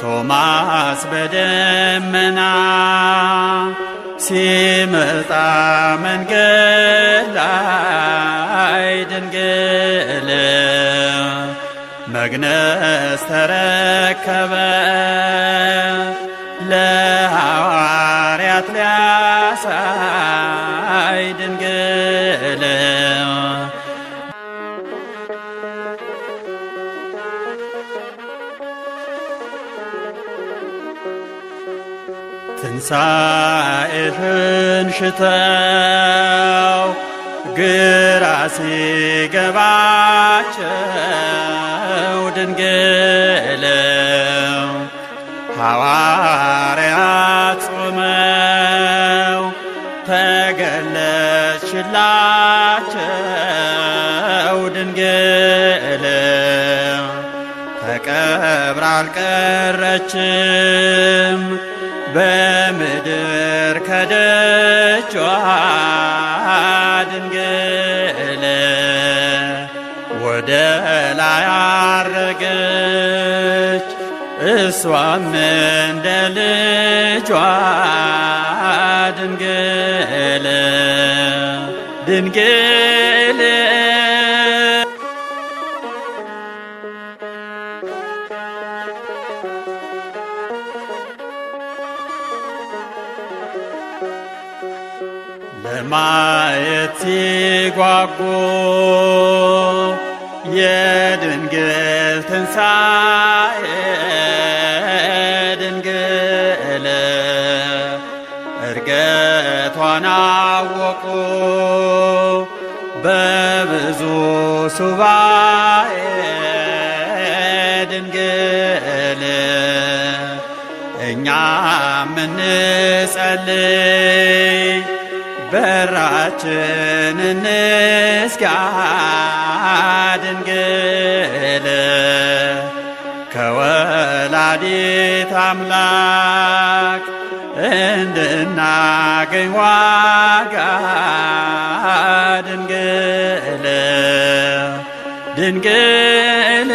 ቶማስ በደመና ሲመጣ መንገድ ላይ ድንግል መግነዝ ተረከበ ለሐዋርያት ሊያሳይ ድንግል ትንሣኤሽን ሽተው ግራ ሲገባቸው ድንግል ሐዋርያት ጾመው ተገለጽሽላቸው ድንግል ተቀብራ አልቀረችም በምድር ከደጇ ድንግል ወደ ላይ አረገች እሷም እንደ ልጇ ድንግል ድንግል ለማየት ሲጓጉ የድንግል ትንሣኤ ድንግል እርገቷን አወቁ በብዙ ሱባኤ ድንግል እኛም እንጸልይ በራችን እንዝጋ ድንግል ከወላዲት አምላክ እንድናገኝ ዋጋ ድንግል ድንግል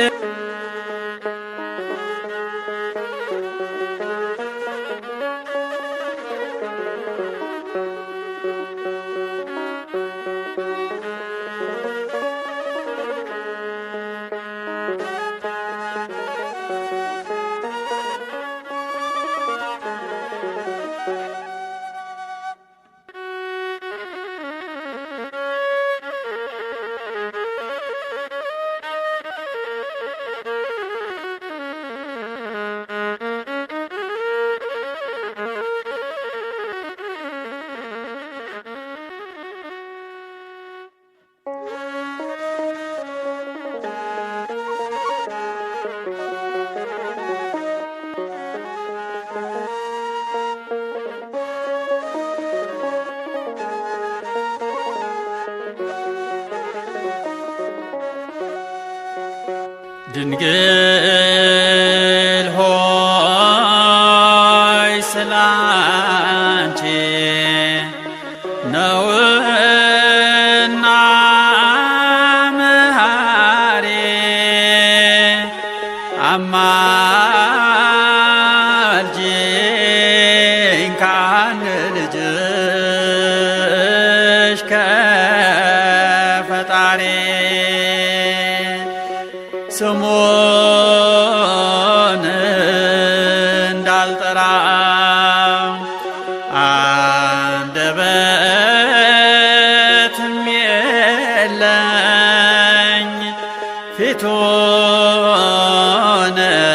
ድንግል ሆይ ስላንቺ ነውና መሐሪ አማልጂኝ ከአንድ ልጅሽ ከፈጣሪ ስሙን እንዳልጠራ አንደበትም የለኝ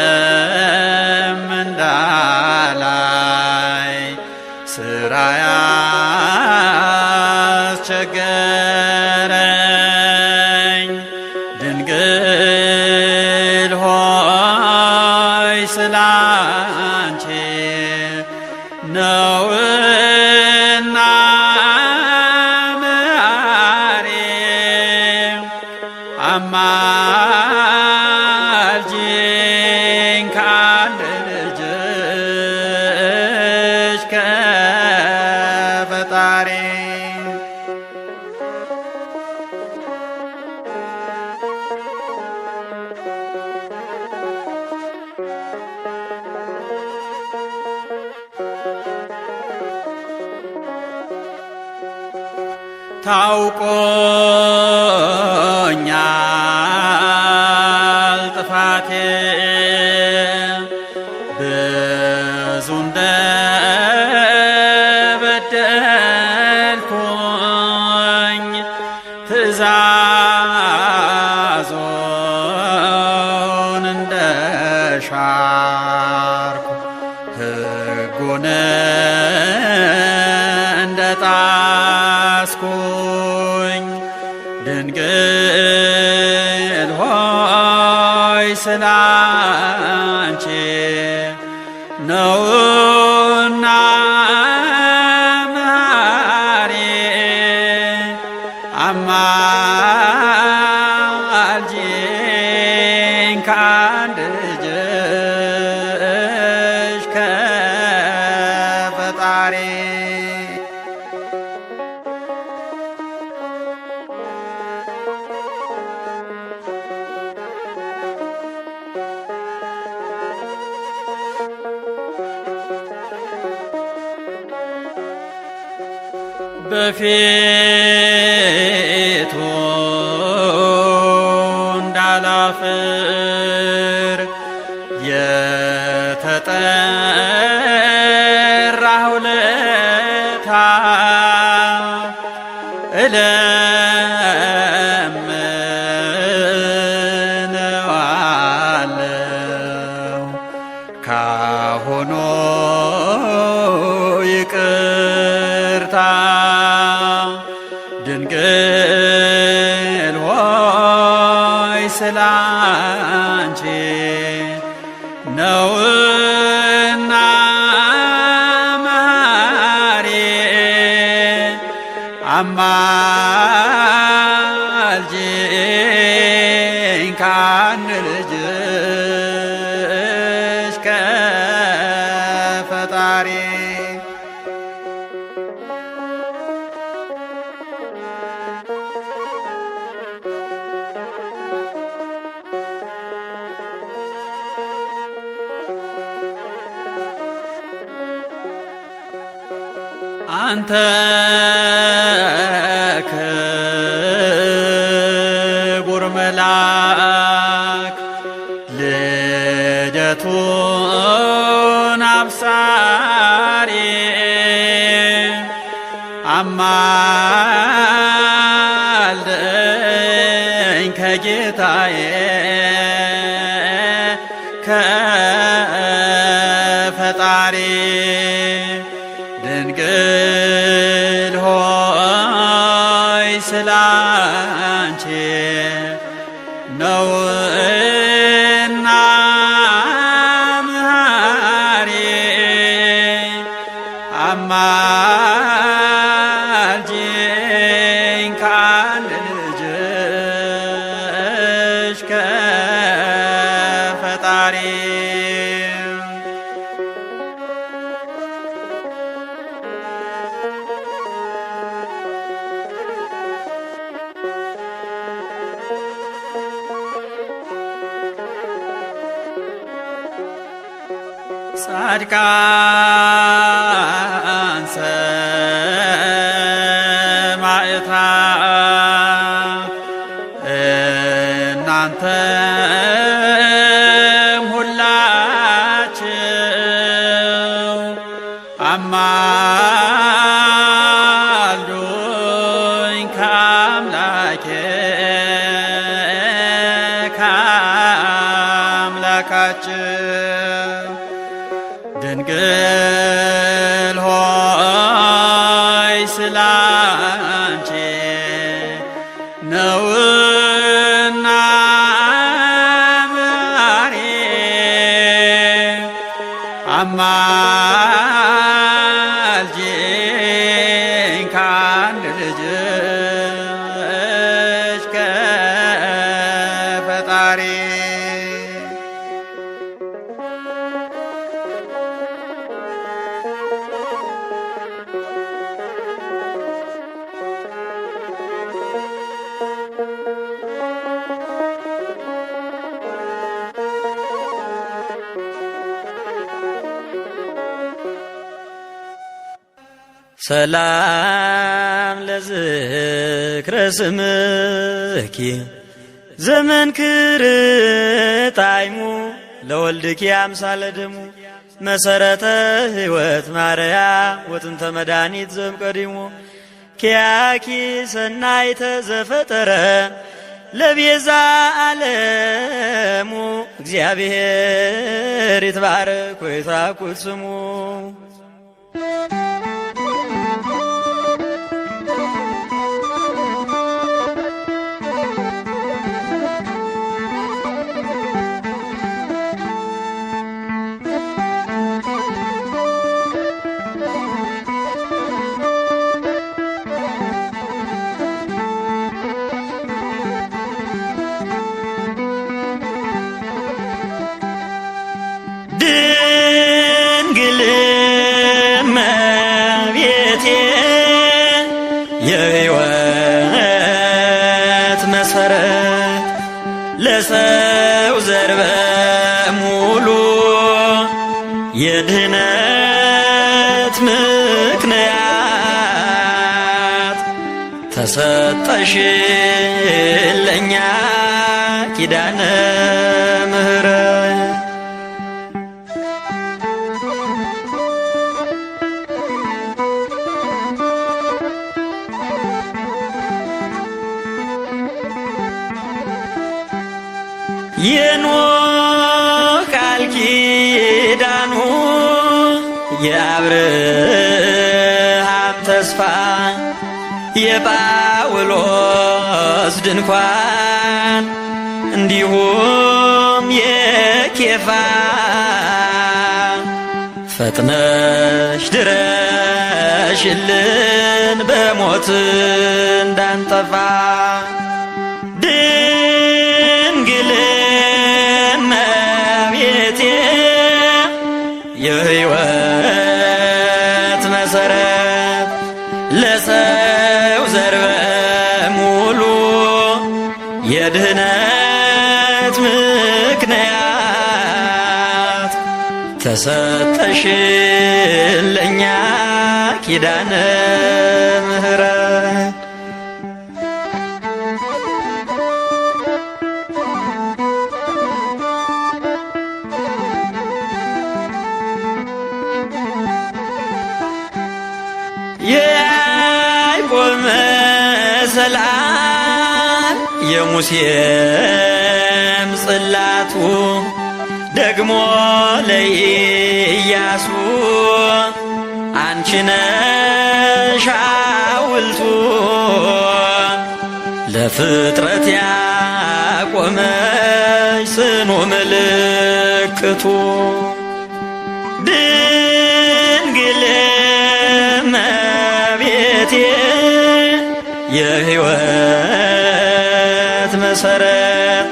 ፊቱንም እንዳላይ ስራ ያስቸገረኝ ድንግል ሆይ ስላንቺ ነውና መሐሪ አማልጂኝ ከአንድ ልጅሽ ከፈጣሪ ታውቆኛል ጥፋቴ ብዙ እንደበደልኩኝ ትእዛዞን እንደሻርኩ ሕጉን እንደጣስኩኝ ድንግል ሆይ ስላንቺ ነውና መሐሪ አማልጂኝ ከአንድ ልጅሽ ከፈጣሪ በፊቱ እንዳላፍር የተጠራሁ ለታ እለምነዋለሁ ካሁኑ ይቅርታ ድንግል ሆይ ስላንቺ ነውና መሐሪ አማልጂኝ ከአንድ ልጅሽ ከፈጣሪ አንተ ክቡር መልአክ ልደቱን አብሳሪ አማልደኝ ከጌታዬ ከፈጣሪ ድንግል ሆይ ስላንቺ ነውና መሐሪ አማልጂኝ ከአንድ ልጅሽ ጻድቃን ሰማዕታት እናንተም ሁላችሁ አማልዱኝ ከአምላኬ ከአምላካችን ድንግል ሆይ ስላንቺ ነውና ማሬ አማልጂኝ ከአንድ ልጅሽ ከፈጣሪ ሰላም ለዝክረ ስምኪ ዘመንክር ጣዕሙ ለወልድኪ አምሳለ ደሙ መሰረተ ሕይወት ማርያ ወጥንተ መድኃኒት ዘእምቀዲሙ ኪያኪ ሰናይተ ዘፈጠረ ለቤዛ ዓለሙ እግዚአብሔር ይትባረክ ወይትራኩት ስሙ። ድንግል እመቤቴ የሕይወት መሰረት ለሰው ዘር በሙሉ የድህነት ምክንያት ተሰጠሽ ለኛ ኪዳነ ምሕረት የኖህ ቃል ኪዳኑ የአብርሃም ተስፋ የጳውሎስ ድንኳን እንዲሁም የኬፋ ፈጥነሽ ድረሽልን በሞት እንዳንጠፋ ድንግል እመቤቴ የሕይወት መሰረት ለሰው ዘር በሙሉ የድህነት ምክንያት ተሰጠሽን ለኛ ኪዳነ ምሕረት የያዕቆብ መሰላል የሙሴም ጽላቱ ደግሞ ለኢያሱ አንቺ ነሽ ሐውልቱ ለፍጥረት ያቆመሽ ጽኑ ምልክቱ ድንግል እመቤቴ የሕይወት መሰረት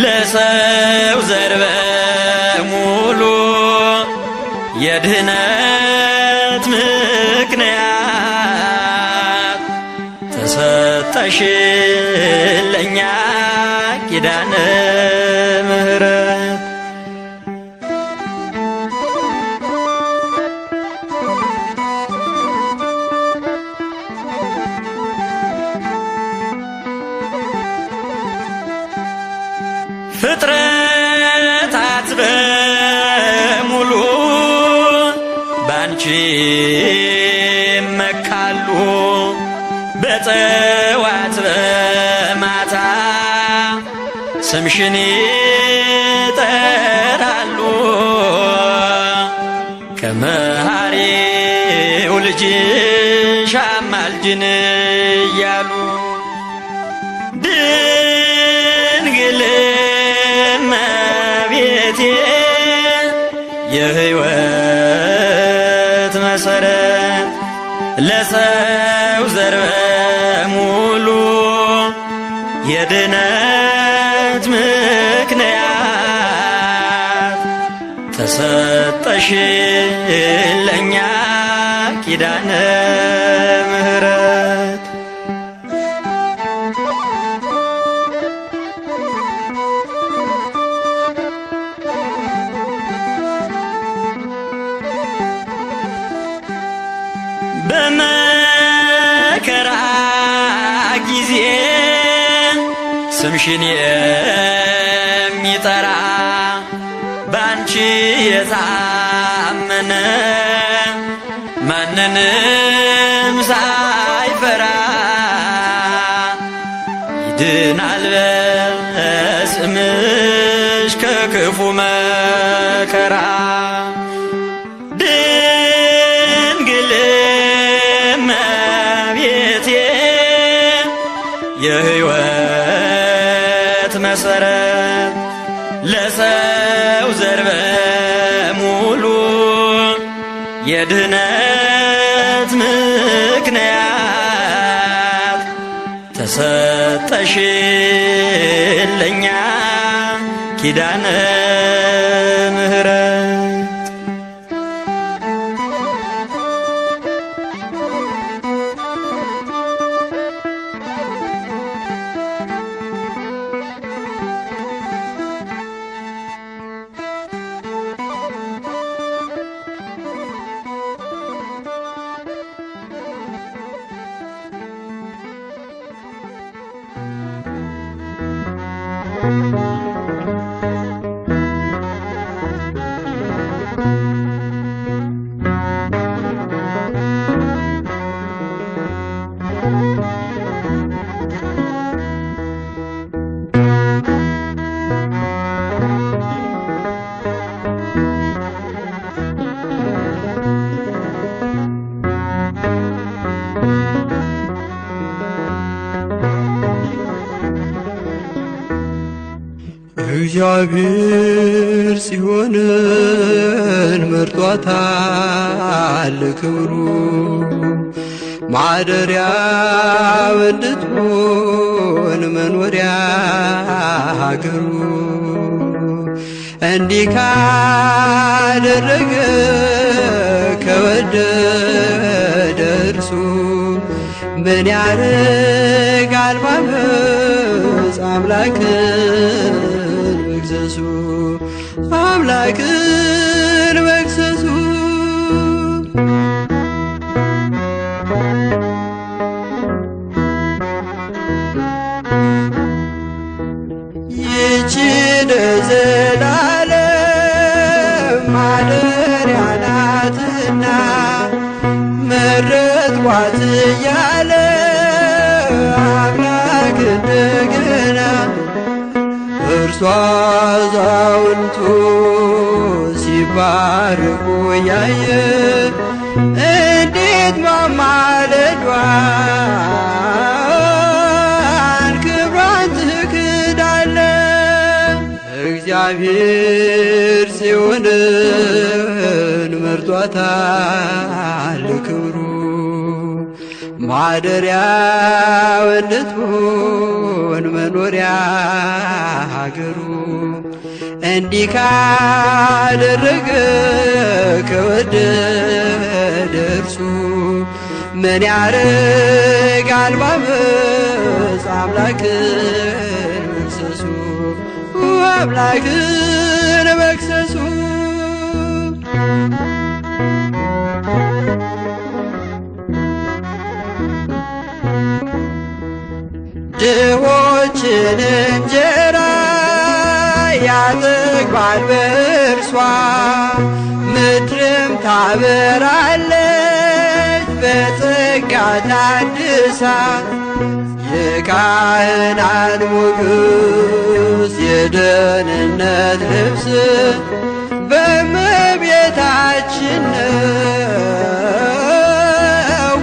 ለሰው ዘር በሙሉ የድህነት ምክንያት ተሰጠሽን ለኛ ኪዳነ ምሕረት ባንቺ መካሉ በጠዋት በማታ ስምሽን ይጠራሉ ከመሐሪው ልጅሽ አማልጅን እያሉ ድንግል እመቤቴ የሕይወት መሰረት ለሰው ዘር በሙሉ የድነት ምክንያት ተሰጠሽ ለኛ ኪዳነ ምሕረት በመከራ ጊዜ ስምሽን የሚጠራ ባንቺ የታመነ ማንንም ሳይፈራ ይድናል በስምሽ ከክፉ መከራ ድንግል እመቤቴ የሕይወት መሰረት ለሰው ዘር በሙሉ የድነት ምክንያት ተሰጠሽ ለኛ ኪዳነ ምሕረት እግዚአብሔር ጽዮንን መርጧታል ክብሩ ማደሪያው እንድትሆን መኖሪያ ሀገሩ እንዲህ ካደረገ ከወደደ እርሱ ምን ያደርጋል ባመፅ አምላክን መክሰሱ አምላክን መክሰሱ ይህች ለዘላለም ማደሪያ ናትና መረጥኳት እያለ አምላክ እንደገና እርሷ አዛውንቱ ሲባርኩ ያየ እንዴት ማማለዷን ክብሯን ትክዳለ እግዚአብሔር ጽዮንን መርጧታል ክብሩ ማደሪያው እንድትሆን መኖሪያ ሀገሩ እንዲህ ካደረገ ከወደደ እርሱ ምን ያደርጋል ባመፅ አምላክን መክሰሱ አምላክን መክሰሱ ድሆችን እንጀራ ያጠግባል በእርሷ ምድርም ታበራለች ታድሳ የካህናት ሞገስ የደህንነት ልብስ በእመቤታችን ነው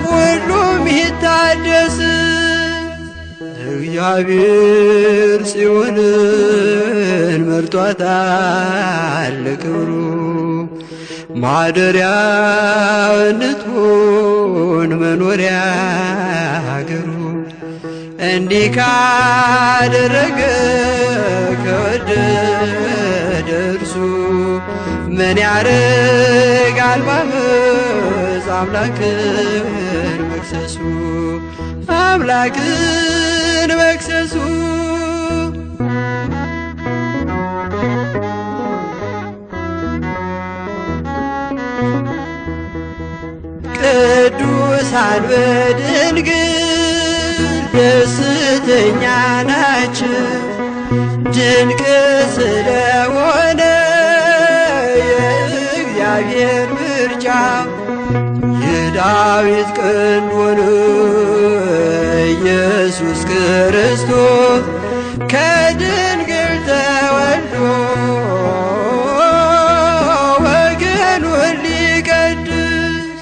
ሁሉም ይታደስ። እግዚአብሔር ጽዮንን መርጧታል ለክብሩ ማደሪያው እንድትሆን መኖሪያ አገሩ። እንዲህ ካደረገ ከወደደ እርሱ ምን ያረጋል ባመፅ አምላክን መክሰሱ አምላክን መክሰሱ። ቅዱሳን በድንግል ደስተኛ ናቸው ድንቅ ስለሆነ የእግዚአብሔር ምርጫ የዳዊት ቀንድ ሆነ ኢየሱስ ክርስቶስ ከድንግል ተወልዶ ወገኑን ሊቀድስ።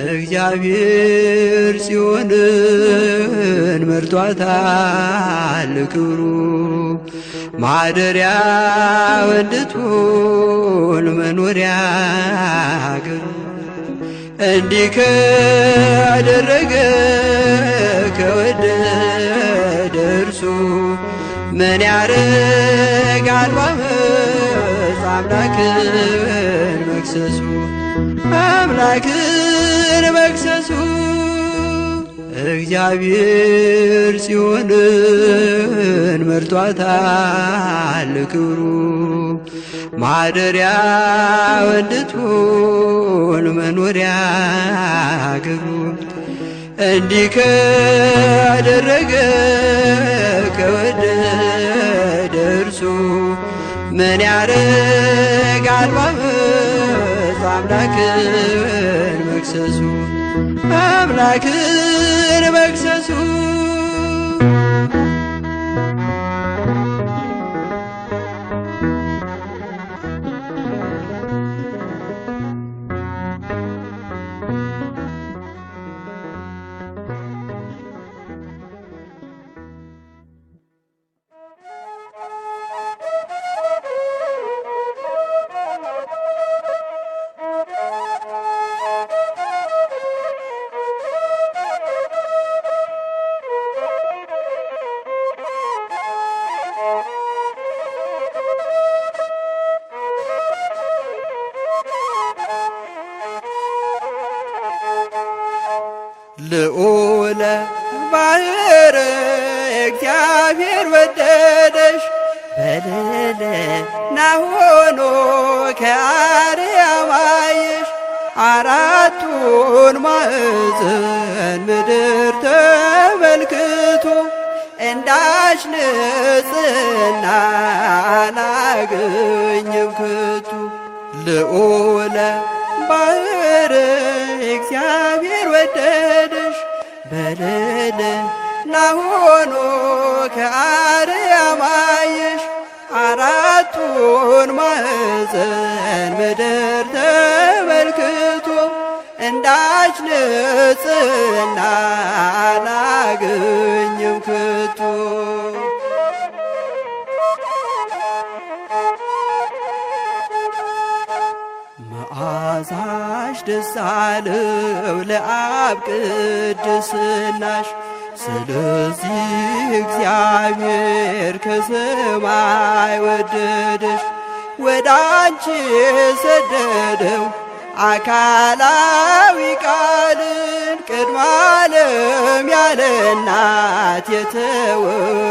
እግዚአብሔር ጽዮንን መርጧታል ክብሩ ማደሪያው እንድትሆን መኖሪያ አገሩ። እንዲህ ካደረገ ከወደደ እርሱ ምን ያረጋል ባመፅ አምላክን መክሰሱ አምላክን መክሰሱ። እግዚአብሔር ጽዮንን መርጧታል ክብሩ ማደሪያው እንድትሆን መኖሪያ አገሩ። እንዲህ ካደረገ ከወደደ እርሱ ምን ያረጋል ባመፅ አምላክን መክሰሱ አምላክን መክሰሱ። ልዑለ ባሕር እግዚአብሔር ወደደሽ በልዕልና ሆኖ ከአርያም አየሽ። አራቱን ማዕዘን ምድር ተመልክቶ እንዳች ንጽሕና አላገኘም ከቶ። ልዑለ ባሕር እግዚአብሔር ወደደሽ በልዕልና ሆኖ ከአርያም አየሽ። አራቱን ማዕዘን ምድር ተመልክቶ እንዳች ንጽሕና አላገኘም ከቶ። መዓዛሽ ደስ አለው ለአብ ቅድስናሽ። ስለዚህ እግዚአብሔር ከሰማይ ወደደሽ ወደ አንቺ የሰደደው አካላዊ ቃልን ቅድመ ዓለም ያለ እናት የተወለደው።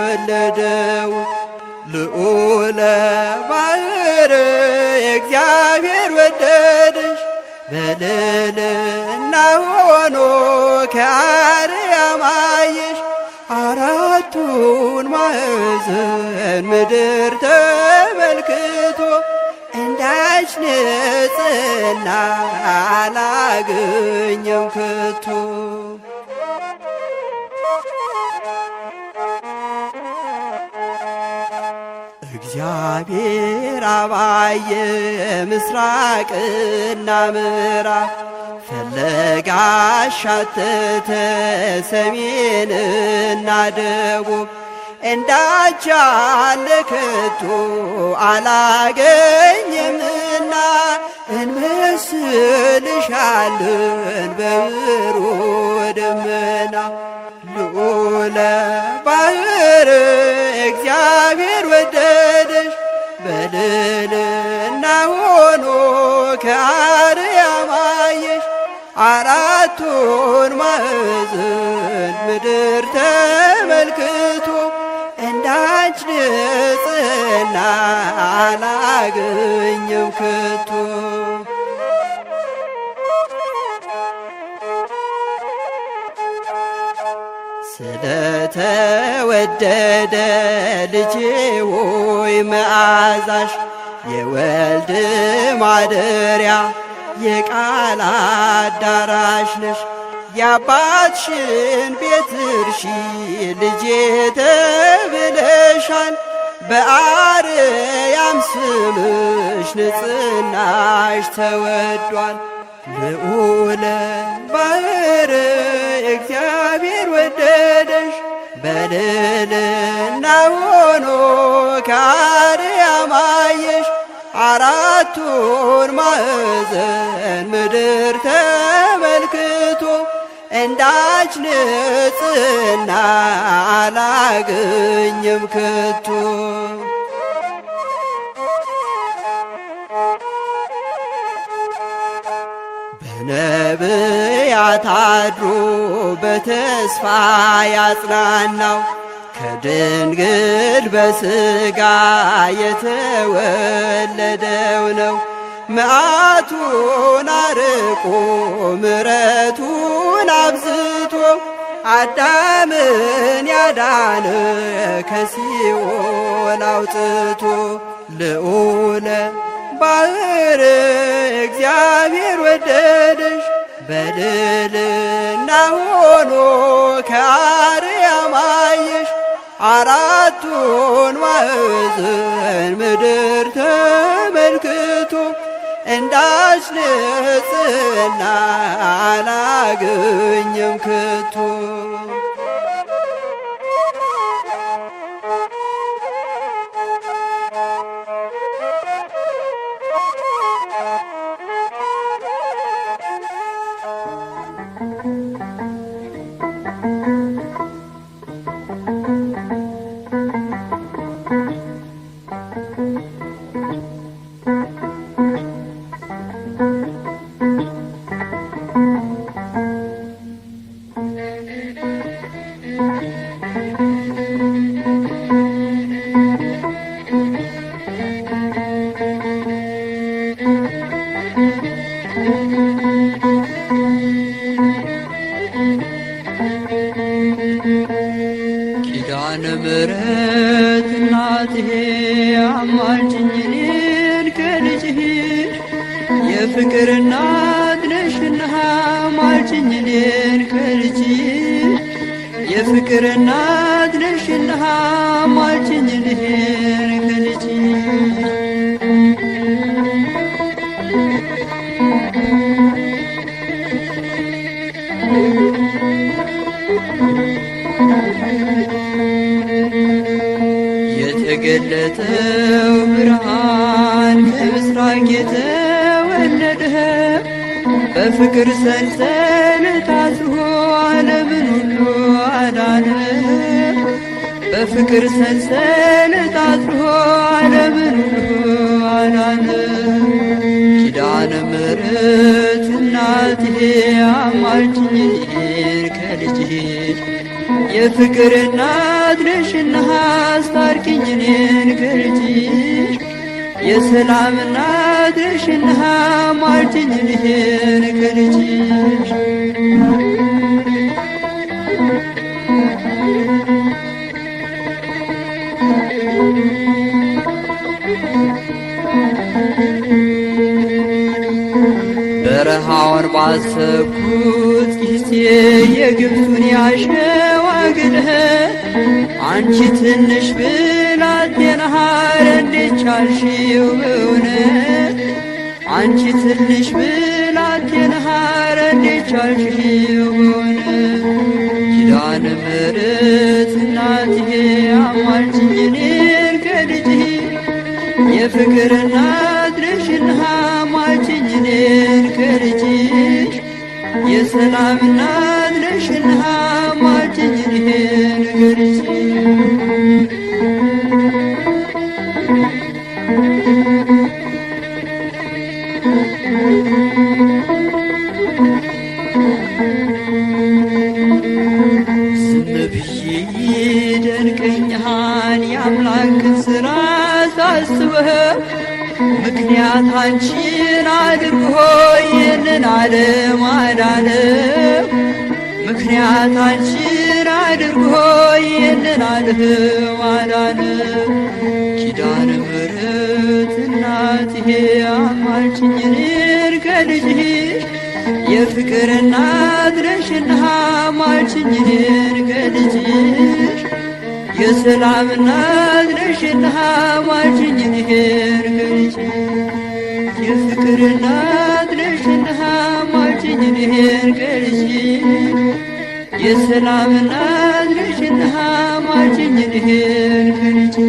ልዑለ ባሕር እግዚአብሔር ወደደሽ በልዕልና ሆኖ ከአርያም አየሽ። አራቱን ማዕዘን ምድር ተመልክቶ እንዳች ንጽሕና አላገኘም ከቶ። እግዚአብሔር አባየ ምስራቅና ምዕራብ ፈለጋ አሻተተ ሰሜንና ደቡብ እንዳንቺ ያለ ከቶ አላገኘምና እንመስልሻለን በብሩህ ደመና ልዑለ ባሕር እግዚአብሔር ወደደሽ በልዕልና ሆኖ ከአርያም አየሽ አራቱን ማዕዘን ምድር ተመልክቶ እንዳንቺ ንጽሕና አላገኘም ከቶ። ስለተወደደ ልጄ ሆይ መዓዛሽ የወልድ ማደሪያ የቃል አዳራሽ ነሽ። የአባትሽን ቤት እርሺ ልጄ ተብለሻል። በአርያም ስምሽ ንጽሕናሽ ተወዷል። ልዑለ ባሕር እግዚአብሔር ወደደሽ በልዕልና ሆኖ ከአርያም አየሽ አራቱን ማዕዘን ምድር ተመልክቶ እንዳንቺ ንጽሕና አላገኘም ከቶ። በነቢያት አድሮ በተስፋ ያጽናናው ከድንግል በሥጋ የተወለደው ነው። መዓቱን አርቆ ምሕረቱን አብዝቶ አዳምን ያዳነ ከሲኦል አውጥቶ ልዑለ ባሕር እግዚአብሔር ወደደሽ በልዕልና ሆኖ ከአርያም አየሽ አራቱን ማዕዘን ምድር ተመልክቶ እንዳንቺ ንጽሕና አላገኘም ከቶ። ኪዳነ ምሕረት እናቴ አማልጅኝ እኔን ከልጅሽ የፍቅር እናት ነሽና አማልጅኝ እኔን ከልጅሽ የፍቅር እናት ነሽና አማልጅኝ እኔን ከልጅሽ የተገለጠው ብርሃን ከምስራቅ የተወለደ በፍቅር ሰንሰለት ታስሮ ዓለምን ሁሉ አዳነ። በፍቅር ሰንሰለት ታስሮ ዓለምን ሁሉ አዳነ። ኪዳነ ምሕረት እናቴ አማልጅኝ እኔን ከልጅሽ የፍቅር እናት ነሽና አስታርቂኝ እኔን ከልጅሽ የሰላም እናት ነሽና አማልጅኝ እኔን ከልጅሽ በረሃውን ባሰብኩት ጊዜ የግብቱን ያሸዋ ግለት አንቺ ትንሽ ብላቴና እንዴት ቻልሽው በእውነት አንቺ ትንሽ ብላቴና እንዴት ቻልሽው በእውነት ኪዳነ ምሕረት እናትዬ አማልጅኝ እኔን ከልጅሽ የፍቅር እናት ነሽና አማልጅኝ እኔን ከልጅሽ የሰላም እናት ነሽና አማልጅኝ እኔን ከልጅሽ ዝም ብዬ ደንቀኛን የአምላክን ሥራ ሳስበው ምክንያት አንቺን አድርጎ ይህንን ዓለም አዳነው ምክንያት አንቺን አድርጎ ይህንን ዓለም አዳነው ኪዳነ ምሕረት እናትዬ አማልጅኝ እኔን ከልጅሽ የፍቅር እናት ነሽና አማልጅኝ እኔን ከልጅሽ የሰላም እናት ነሽና አማልጅኝ እኔን ከልጅሽ የፍቅር እናት ነሽና አማልጅኝ እኔን ከልጅሽ የሰላም እናት ነሽና አማልጅኝ እኔን ከልጅሽ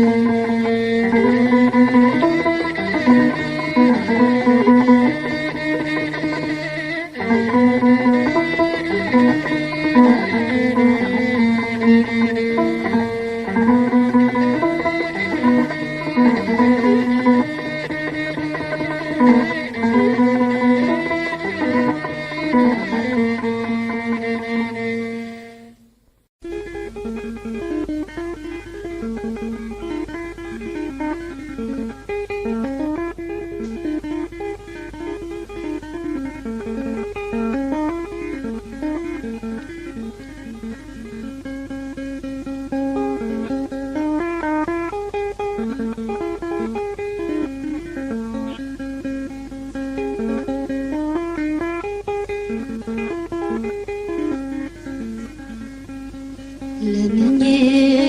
ለምኜ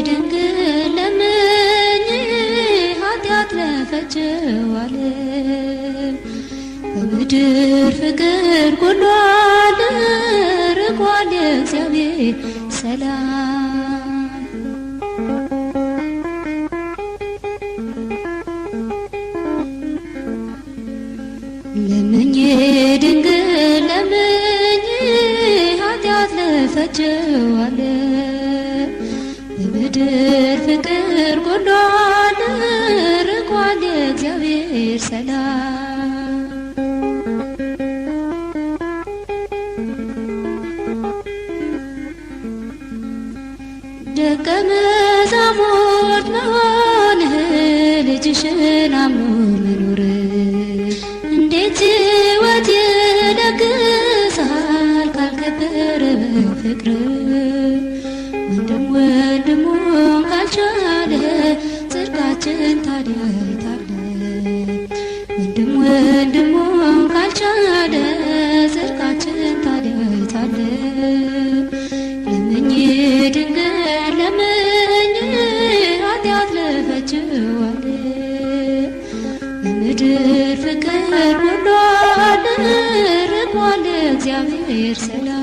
ድንግል ለምኜ ኃጢአት ለፈጀው ዓለም በምድር ፍቅር ጎሏል ርቋል የእግዚአብሔር ሰላም ለምኜ ድንግል ለምኜ ኃጢአት ለፈጀው ዓለም በምድር ፍቅር ጎሏል ርቋል የእግዚአብሔር ሰላም ደቀ መዛሙርት መሆንህ ልጅሽን አምኖ መኖር እንዴት ሕይወት ይለግሳል ካልከበረ በፍቅር ወንድም ወንድሙን ካልቻለ ጽድቃችን ታዲያ የታለ ወንድም ወንድሙን ካልቻለ ጽድቃችን ታዲያ የታለ ለምኜ ድንግል ለምኜ ኃጢአት ለፈጀው ዓለም በምድር ፍቅር ጎሏል ርቋል እግዚአብሔር ሰላም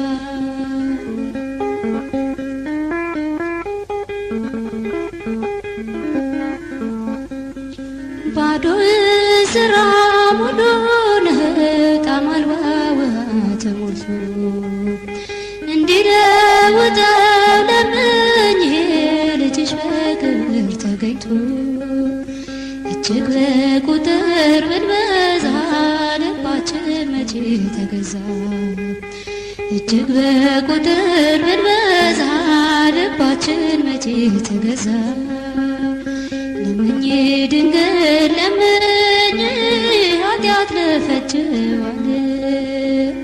ባዶ ስራ ሙሉ ነህ ጣዕም አልባ ውሃ ተሞልቶ እንዲለውጠው ለምኜ ልጅሽ በክብር ተገኝቶ እጅግ በቁጥር ብንበዛ ልባችን መቼ ተገዛ እጅግ በቁጥር ብንበዛ ልባችን መቼ ተገዛ ለምኜ ድንግል ለምኜ ኃጢአት ለፈጀው ዓለም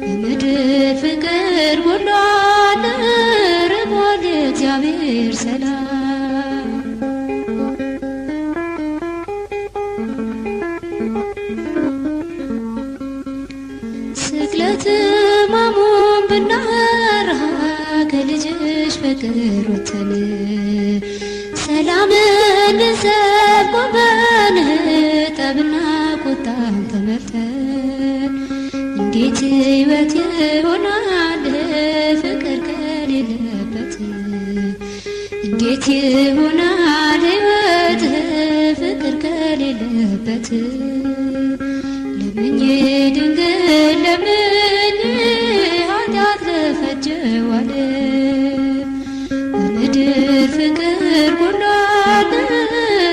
በምድር ፍቅር ጎሏል ርቋል የእግዚአብሔር ሰላም ስቅለት ሕማሙን ብናወራ ከልጅሽ ፍቅር ወተን ሰላም ሰብ ቆመን ጠብና ቁጣን ተመርተን እንዴት ሕይወት ይሆናል ፍቅር ከሌለበት? እንዴት ይሆናል ሕይወት ፍቅር ከሌለበት? ለምኜ ድንግል ለምኜ ኃጢአት ለፈጀው ዓለም በምድር ፍቅር ጎሏል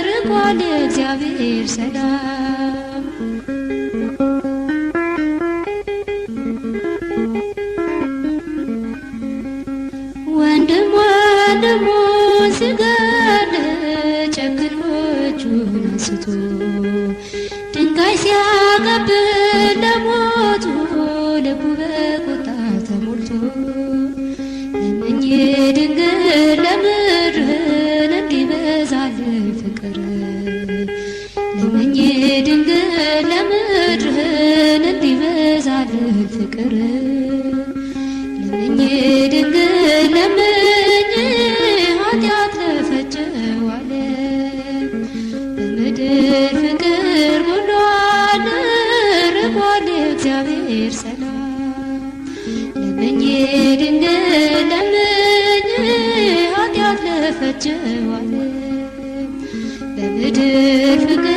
ርቋል እግዚአብሔር ሰላም። ወንድም ወንድሙን ሲገድል ጨክኖ እጁን አንስቶ ድንጋይ ሲያቀብል ለሞቱ ልቡ በቁጣ ተሞልቶ ለምኜ ድንግል ለምድርን እንዲበዛልን ፍቅር ለምኜ ድንግል ለምድርን እንዲበዛልን ፍቅር ለምኜ ድንግል ለምኜ ኃጢአት ለፈጀው ዓለም በምድር ፍቅር ጎሏል ርቋል እግዚአብሔር ሰላም። ለምኜ ድንግል ለምኜ ኃጢአት ለፈጀው ዓለም በምድር ፍቅር